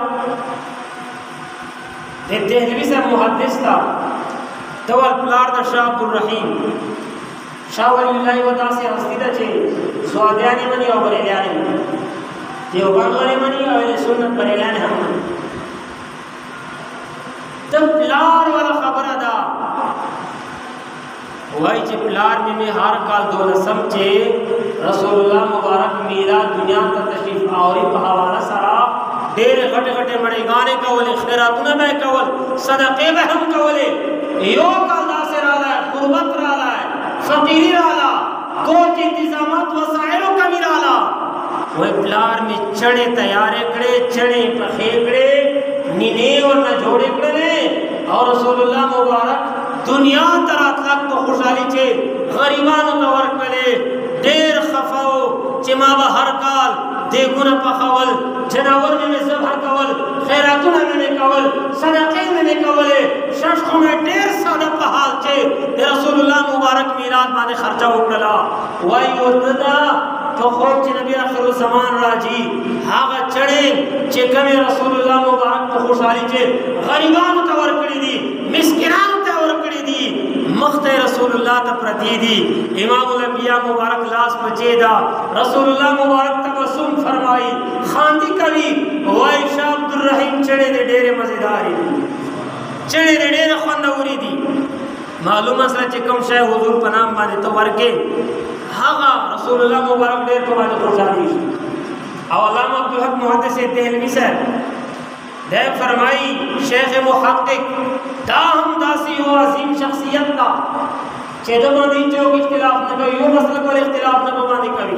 ते देहलवी साहब मुहद्दिस था तवर प्लार दा शाह अब्दुल रहीम शाह वलीउल्लाह वता से हस्तीदा छे स्वादियानी मनी और बरेलियानी देवबंद वाले मनी और सुन्नत बरेलियानी हम तब प्लार वाला खबर अदा वही जे प्लार में हर काल दो रसम चे रसूलुल्लाह मुबारक मीरा दुनिया का तशरीफ आवरी पहावाला सारा ढेर घटे घटे मड़े गाने कवले खैरातुना में कवल सदक़े में हम कवले यो काल दासे राला है गुरबत राला है फकीरी राला कोच इंतजामात वसाइलों कमी राला वही प्लार में चढ़े तैयारे कड़े चढ़े पखेकड़े नीने और न जोड़े कड़े और रसूलुल्लाह मुबारक दुनिया तरात लाख तो खुशहाली चे गरीबान तवर कले देर खफाओ चिमावा हर काल देगुना पखावल जनावर में ज़बह कवल खैरातुना में कवल सदक़े में कवले शख्स में ढेर सारा पहाल चे रसूलुल्लाह मुबारक मीराद माने खर्चा उकला वही उतना तो खोज नबी आखिर ज़मान राजी हागा चढ़े चे कमे रसूलुल्लाह मुबारक तो खुशहाली चे गरीबान तवर कड़ी दी मिस्किनान तवर कड़ी दी मख्ते रसूलुल्लाह त प्रति दी इमामुल अंबिया मुबारक लास बचेदा रसूलुल्लाह मुबारक तबस्सुम फरमाई खांदी कवि वाई शाह अब्दुल रहीम चढ़े दे डेरे मजेदारी चढ़े दे डेरे खंदौरी दी मालूम असला चे कम शय हुजूर पनाम माने तो वर्के हागा रसूलुल्लाह मुबारक डेर को माने खुशहाली अल्लामा अब्दुल हक मुहद्दिस देहलवी से दे फरमाई शेख मुहक्किक दाहम दासी हो अजीम शख्सियत का चेदमानी चौक इख्तिलाफ न कभी यो मसले पर इख्तिलाफ न बमानी कभी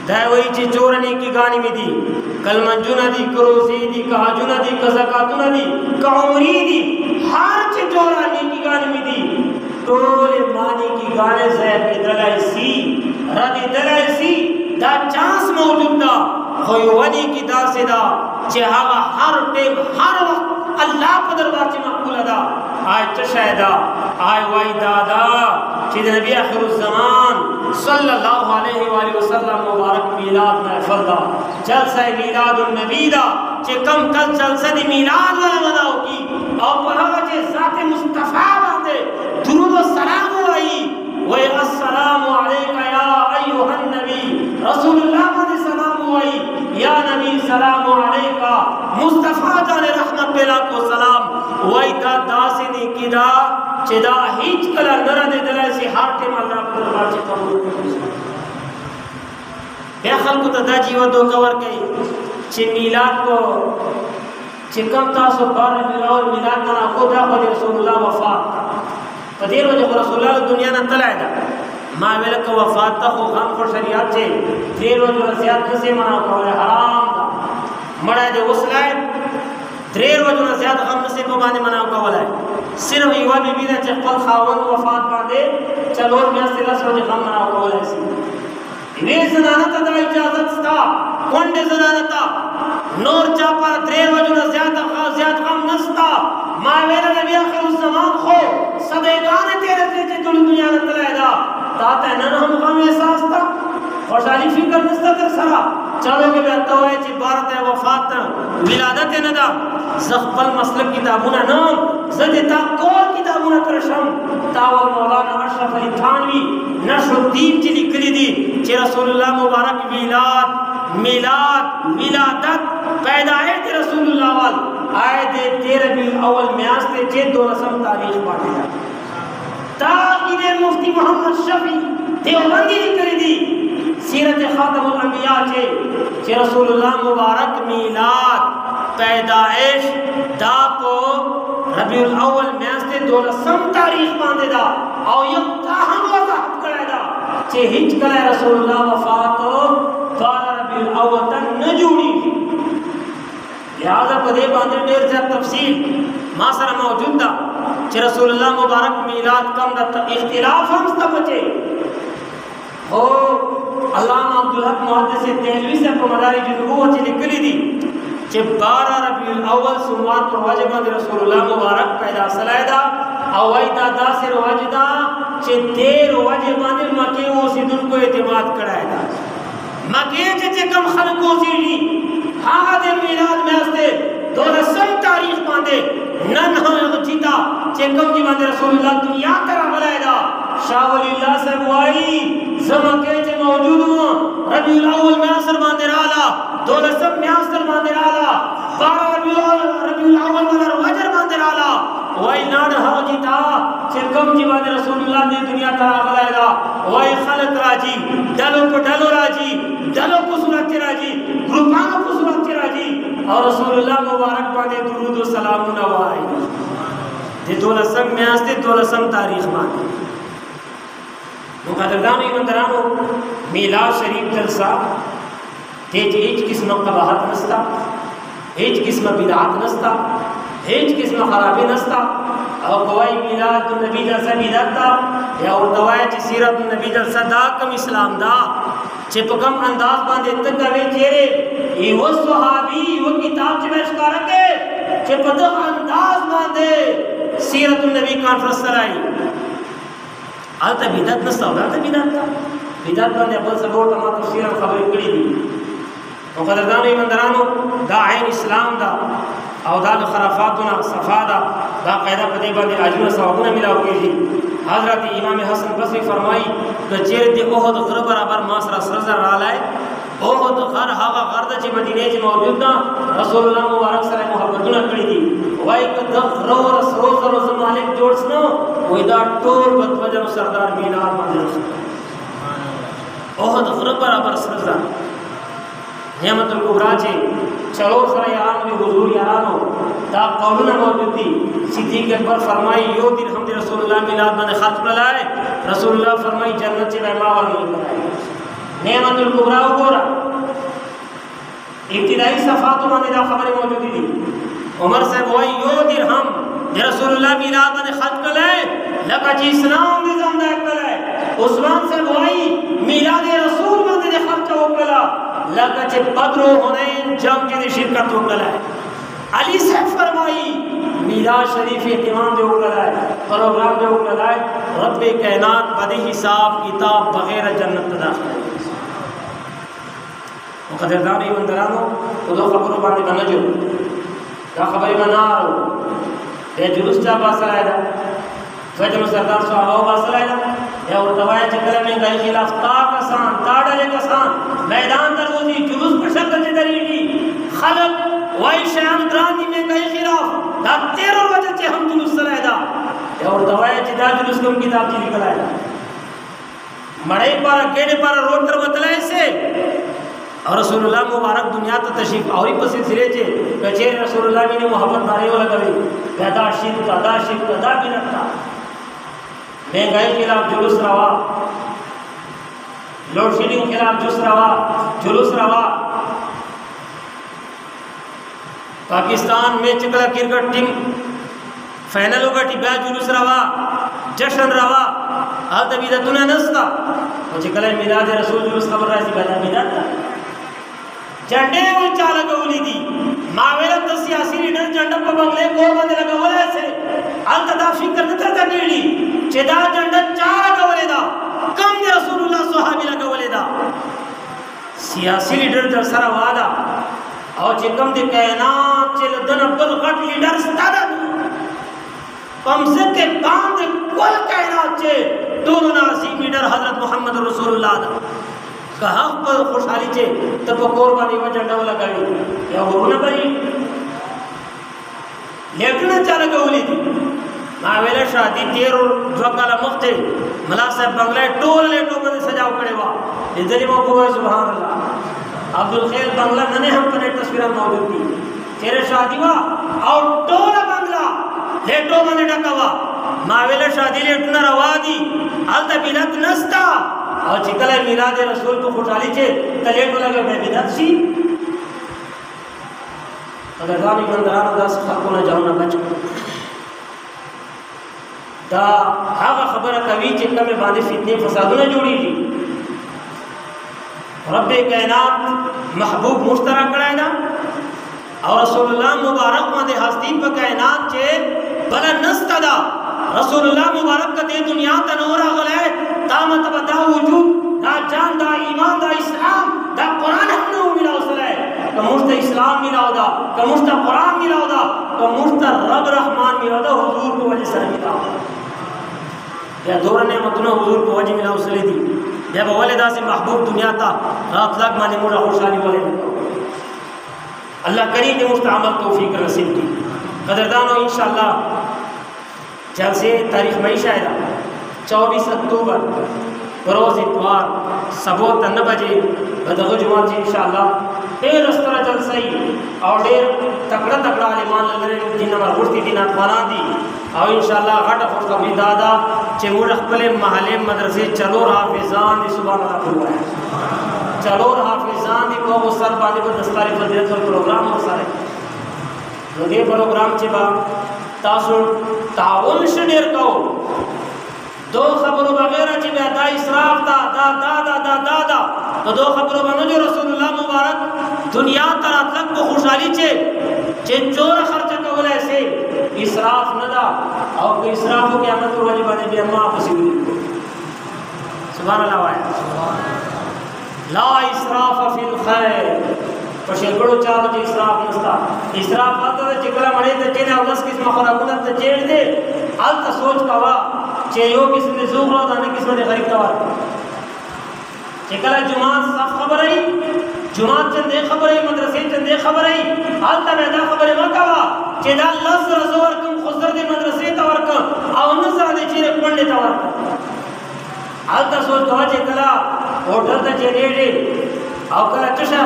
दे वही चे चोरनी की गानी में दी कल मंजुना दी करोसी दी कहाजुना दी कज़कातुना दी कउमरी दी हर चे चोरनी की गानी में दी तोले मानी की गाने से दलाइसी रदी दलाइसी दा चांस मौजूद दा कोई वनी की दासेदा चेहागा हर टेम हर वक्त अल्लाह को दरबार से मकबूल अदा आय चशायदा आय वाई दादा चिद नबी आखिर ज़मान सल्लल्लाहु अलैहि वसल्लम मुबारक मीलाद महफल दा जलसा मीलादुन नबी दा चे कम कल जलसा दी मीलाद वाला मनाओ की और पढ़ावा चे ज़ात मुस्तफा बांधे दुरूद व सलाम आई वे अस्सलामु अलैका या अय्युहन नबी रसूलुल्लाह ने सलाम आई या नबी सलामु अलैका मुस्तफा जाने रहमत बेला को सलाम वही दा दासिनी किदा चेदा हिच कला नरा दे दला से हाथ के अल्लाह को दरबार से कबूल बेखल को दा जीव दो कवर के चे मिलाद को चिकम तासो बार मिलाद मिलाद ना खुदा को रसूलुल्लाह वफात पदेर वजह रसूलुल्लाह दुनिया न तलायदा मां वेला को वफात ता हो गम को शरीयत से देर वजह ज़ियाद से मना को हराम मड़ा दे उसलाय देर वजह ज़ियाद गम से को माने मना को वाला सिर्फ युवा बीबी ने चपल खावन वफात बांधे चलो मैं सिला सो गम मना को वाला सी वे जनानत दा इजाजत था कोंडे जनानत नूर चापर देर वजह ज़ियाद गम नस्ता मां वेला नबी आखिर ज़मान खो सदेगान तेरे से दुनिया न तलायदा ताता न हम गम एहसास था खुशहाली फिक्र नस्ता तर सरा चलो के बेतवाए ची भारत है वफात विलादत नदा ज़खबल मसलक किताबुना नाम ज़दता कोर किताबुना तरशम तावल मौलाना अशरफ अली थानवी नशरुद्दीन जी लिखली दी चे रसूलुल्लाह मुबारक मिलाद विलादत पैदाइश रसूलुल्लाह वाल आए दे 13 रबीउल अव्वल म्यास्ते चे दो रस्म तारीख पाटे जा ताकीदे मुफ्ती मोहम्मद शफी देवबंदी लिखली दी सीरत खातमुल अंबिया चे रसूलुल्लाह मुबारक मिलाद पैदाइश दापो रबीउल अव्वल म्यास्ते दो रस्म तारीख बांधे दा और ये ताहम वजाहत करायदा चे हिज कला रसूलुल्लाह वफात 12 रबीउल अव्वल तक न जुड़ी लिहाजा पदे बांधे ढेर से तफसील मासरा मौजूद दा चे रसूलुल्लाह मुबारक मिलाद कम दा इख्तिलाफ हम सब बचे हो अल्लामा अब्दुल हक मुहद्दिस देहलवी से मदारिज नबुव्वत लिखली दी चे 12 रबीउल अव्वल सोमवार को वाजिब रसूलुल्लाह मुबारक पैदा सलायदा अवैदा दा से वाजिदा चे देर वाजिब मके वो सिदुन को एतमाद करायदा मके चे कम खलको सीली हागा दे मिलाद में हस्ते दो रस्म तारीख बांधे नन हो जीता चे कम की बांधे रसूलुल्लाह दुनिया करा गलायदा शाह वलील्लाह से वाई ज़मके चे मौजूद हुआ रबीउल अव्वल में असर बांधे राला दो रस्म में असर बांधे राला 12 रबीउल अव्वल में वजर बांधे राला वही लाड हो जीता से कम जीवन रसूलुल्लाह ने दुनिया का आगलाएगा वही खलक राजी डलो को डलो राजी डलो को सूरत राजी ग्रुपानो को सूरत राजी और रसूलुल्लाह मुबारक पाने दुरूद व सलाम नवाई ये दोलसम में आस्ते दोलसम तारीख मान मुकद्दरान इमंदरानो मिलाद शरीफ जलसा तेज एक किस्म कबाहत नस्ता एक किस्म बिदात नस्ता एक किस्म खराबी नस्ता और गवाई मिलाद नबी जलसा बिदात दा या और दवाए च सीरत नबी जलसा दा कम इस्लाम दा चिपकम अंदाज बांधे तक वे चेहरे ये वो सहाबी वो किताब च पेश करके चिपक अंदाज बांधे सीरत नबी कॉन्फ्रेंस कराई अलता बिदात नस्ता अलता बिदात था बिदात बांधे अब्बल सपोर्ट तमा तफसीर खबर कड़ी दी मुकद्दरान ईमानदारानो दा आइन इस्लाम दा औदाल खराफातुना सफादा दा कायदा पदे बांधे अजूना सवाबुना मिलाव के जी हजरत इमाम हसन बसरी फरमाई कि चेहरे दे ओहद घर बराबर मासरा सरजर रालाए ओहद घर हागा गर्द चे मदीने चे मौजूद ना रसूलुल्लाह मुबारक सल्लल्लाहु मुहब्बतुना कड़ी दी वाई क दख रो रोज रोज मालिक जोड़सनो वइदा टोर बतवजन सरदार मीनार बांधे ओहद घर बराबर सरजर नेमतुल कुबरा चे चलो सरा यारान में हुजूर यारानो दा कौलना मौजूद थी सिद्दीक अकबर फरमाई यो दिन हम रसूलुल्लाह मिलाद में खर्च पलाए रसूलुल्लाह फरमाई जन्नत से मेहमान मिल कराए नेमतुल कुबरा गोरा इब्तिदाई सफात में दा खबर मौजूद थी उमर से वही यो दिन हम रसूलुल्लाह मिलाद में खर्च पलाए लका जी इस्लाम निजाम दा पलाए उस्मान से वही मिलाद रसूल में खर्च हो पला लगा चे बद्रो हुनैन जंग के शिरकत हो गला है अली से फरमाई मीराज शरीफ इत्मीनान दे हो गला है प्रोग्राम दे हो गला है रब कायनात बदे हिसाब किताब बगैर जन्नत दाखिल है मुकद्दरान ईमानदारानो तो खबरों बाने बना जो का खबर मनारो ये जुलूस चा बासलायदा वजन सरदार साहब बासलायदा या और दवाए चक्कर में गए खिलाफ ताकसान ताड़ले कसान मैदान दरवाजी जुलूस पर शक्ल से दरीली खलक वही शाम द्रानी में गए खिलाफ दा 13 वजह से हम जुलूस चलाएदा या और दवाए जिदा जुलूस कम किताब जी निकल आएगा मड़े पर गेड़े पर रोड कर बतलाए से और रसूलुल्लाह मुबारक दुनिया तो तशरीफ और ही पसंद सिरे चे कचे रसूलुल्लाह ने मोहब्बत नारे वाला कभी पैदा शिरक अदा भी रखता महंगाई के खिलाफ जुलूस रवा लोड शेडिंग के खिलाफ जुलूस रवा पाकिस्तान में चिकला क्रिकेट टीम फाइनल होगा टिब्या जुलूस रवा जश्न रवा हाल तभी दुनिया नस्ता और चिकला मिलाद रसूल जुलूस खबर रासी बैठा मिलाद झंडे वो चालक उली दी मावेला तो सियासी लीडर झंडा पर बंगले को बंद लगा बोले ऐसे हाल तदाफी करने तक नीली चेदा झंडा चार कवले दा कम दे रसूलुल्लाह सहाबी लगा बोले दा सियासी लीडर जब सारा वादा और चिकम दे कायनात चल दन अब्दुल गट लीडर स्तादा कम से के बांध कुल कायनात चे दोनों नाज़ीम लीडर हजरत मोहम्मद रसूलुल्लाह दा कहा पर खुशहाली चे तब कुर्बानी में झंडा लगाई या वो न बनी लेकिन चालक उली दी मावेला शादी 13 ज्वकाला मुफ्ते मला साहब बंगला टोल लेटो में सजाव करे वा इधर ही को सुभान अल्लाह अब्दुल खैर बंगला नने हम पर तस्वीर मौजूद थी तेरे शादी वा और टोल बंगला लेटो में डकावा मावेला शादी लेटना रवा दी अलता बिलात नस्ता और चिकला मिलाद रसूल को खुशहाली चे तलेटो लगे मैं बिदात सी अगर गानी बंदरान दास खाको ना जाओ ना बच दा हागा खबर कभी चिक्का में बांधे फितने फसादों ने जोड़ी थी रब्बे कायनात महबूब मुश्तरा कराए ना और रसूलुल्लाह मुबारक मादे हस्ती पर कायनात चे बला नस्तदा रसूलुल्लाह मुबारक का दे दुनिया तनोरा गले तामत बता वजूद दा जान दा ईमान दा इस्लाम दा कुरान हमने मिला उसले कमुश्त इस्लाम मिला दा कमुश्त कुरान मिला दा कमुश्त रब रहमान मिला दा हुजूर को वजह से मिला या दौर ने मतनो हुजूर को वजह मिला उसले दी जब वालिदा से महबूब दुनिया था रात लग माने मुरा खुशहाली वाले अल्लाह करीम ने मुस्तअमल तौफीक नसीब की कदरदानो इंशाअल्लाह जलसे तारीख मई शायद 24 अक्टूबर बरोज़ इतवार सबो 3 बजे बदगो जुमा इंशाअल्लाह ढेर रस्तरा जलसई और ढेर तकड़ा तकड़ा आलिमान लगे जिन नंबर गुर्ती दिन बना दी और इंशाअल्लाह घट खुशखबरी दादा चेमुड़ खपले महले मदरसे चलो हाफिजान दी सुभान अल्लाह फरमाया चलो हाफिजान दी को सर बादी को दस्तारी फजीलत और प्रोग्राम हो सारे लगे प्रोग्राम चे बा तासु ताउन शनेर को दो खबरों वगैरह ची दा इसराफ दा दा दा दा दा दा दा तो दो खबरों बनो जो रसूलुल्लाह मुबारक दुनिया तरा तक को खुशहाली चे चोर खर्च कवले से इसराफ न दा और के इसराफ हो क़यामत वाली बात भी अम्मा आपस में सुभान अल्लाह वाह ला इसराफ फिल खैर तो शेकड़ो चार जो इसराफ नस्ता इसराफ आता है जिकला मरे तो चेने अवलस किस्म खराबुना तो चेड़ दे हाल तो सोच कवा चेयो किस्म ज़ुहरा दाने किस्म दे गरीब तवार चेकला जुमात साफ खबर है जुमात चंदे खबर है मदरसे चंदे खबर है हाल तो मैदा खबर है मकावा चेदा लस रज़ोर कम खुसर दे मदरसे तवार का और नजर दे चेरे पढ़ने तवार का हाल तो सोच कवा चेकला होटल तो चेरे दे और कला चुशा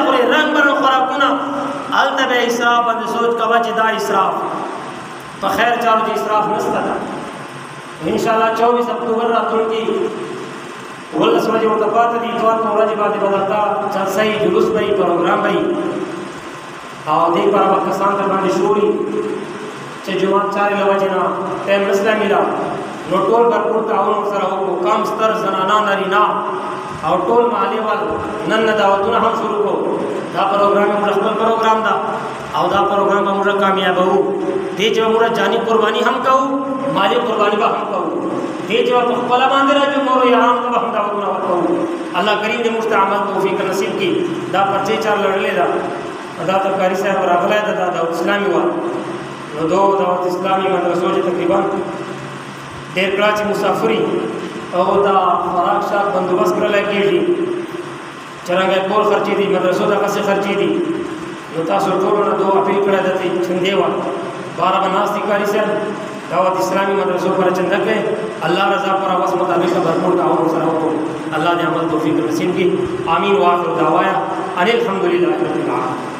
खरे रंग बरन खराकुना हाल तो बे इसराफ बंद सोच कवा चेदा इसराफ तो खैर चालू जी इसराफ नस्ता था इंशाअल्लाह 24 अक्टूबर रातों की वल समझ वो तबात दी तो तोरा जी बात बदलता चल सही जुलूस भाई प्रोग्राम भाई और देख पर वक्त शाम तक बांधी शोरी चे जुमा चार लवाजना ते मसला मिला नो टोल भरपूर ताउन सर हो कम स्तर जनाना नरीना और टोल माले वाल नन दावतुना हम शुरू को दा प्रोग्राम मुरखल प्रोग्राम दा और दा प्रोग्राम का मुरा कामयाब हो दे जो मुरा जानी कुर्बानी हम कहू माली कुर्बानी बा हम कहू दे जो पला बांधरा जो मोरो याम का हम दावत ना कहू अल्लाह करीम ने मुस्तअमल तौफीक नसीब की दा परचे चार लड़ ले दा अदा तकारी साहब रागला दा दावत इस्लामी वा नो दो दावत इस्लामी मदरसों जे तकरीबन देर प्राची मुसाफरी और दा फराक शाह बंदोबस्त कर लगे दी चरंगे कोल खर्ची दी मदरसों दा कसे खर्ची दी योता सुरतोलो ना दो अपील कर देती छंदेवा 12 बनास्ती कारी से दावत इस्लामी मदरसों पर चंदा के अल्लाह रज़ा पर आवाज़ मुताबिक भरपूर ताउन सराओ को अल्लाह ने अमल तौफीक नसीब की आमीन व आखिर दावाया अनिल हम्दुलिल्लाहि रब्बिल आलमीन।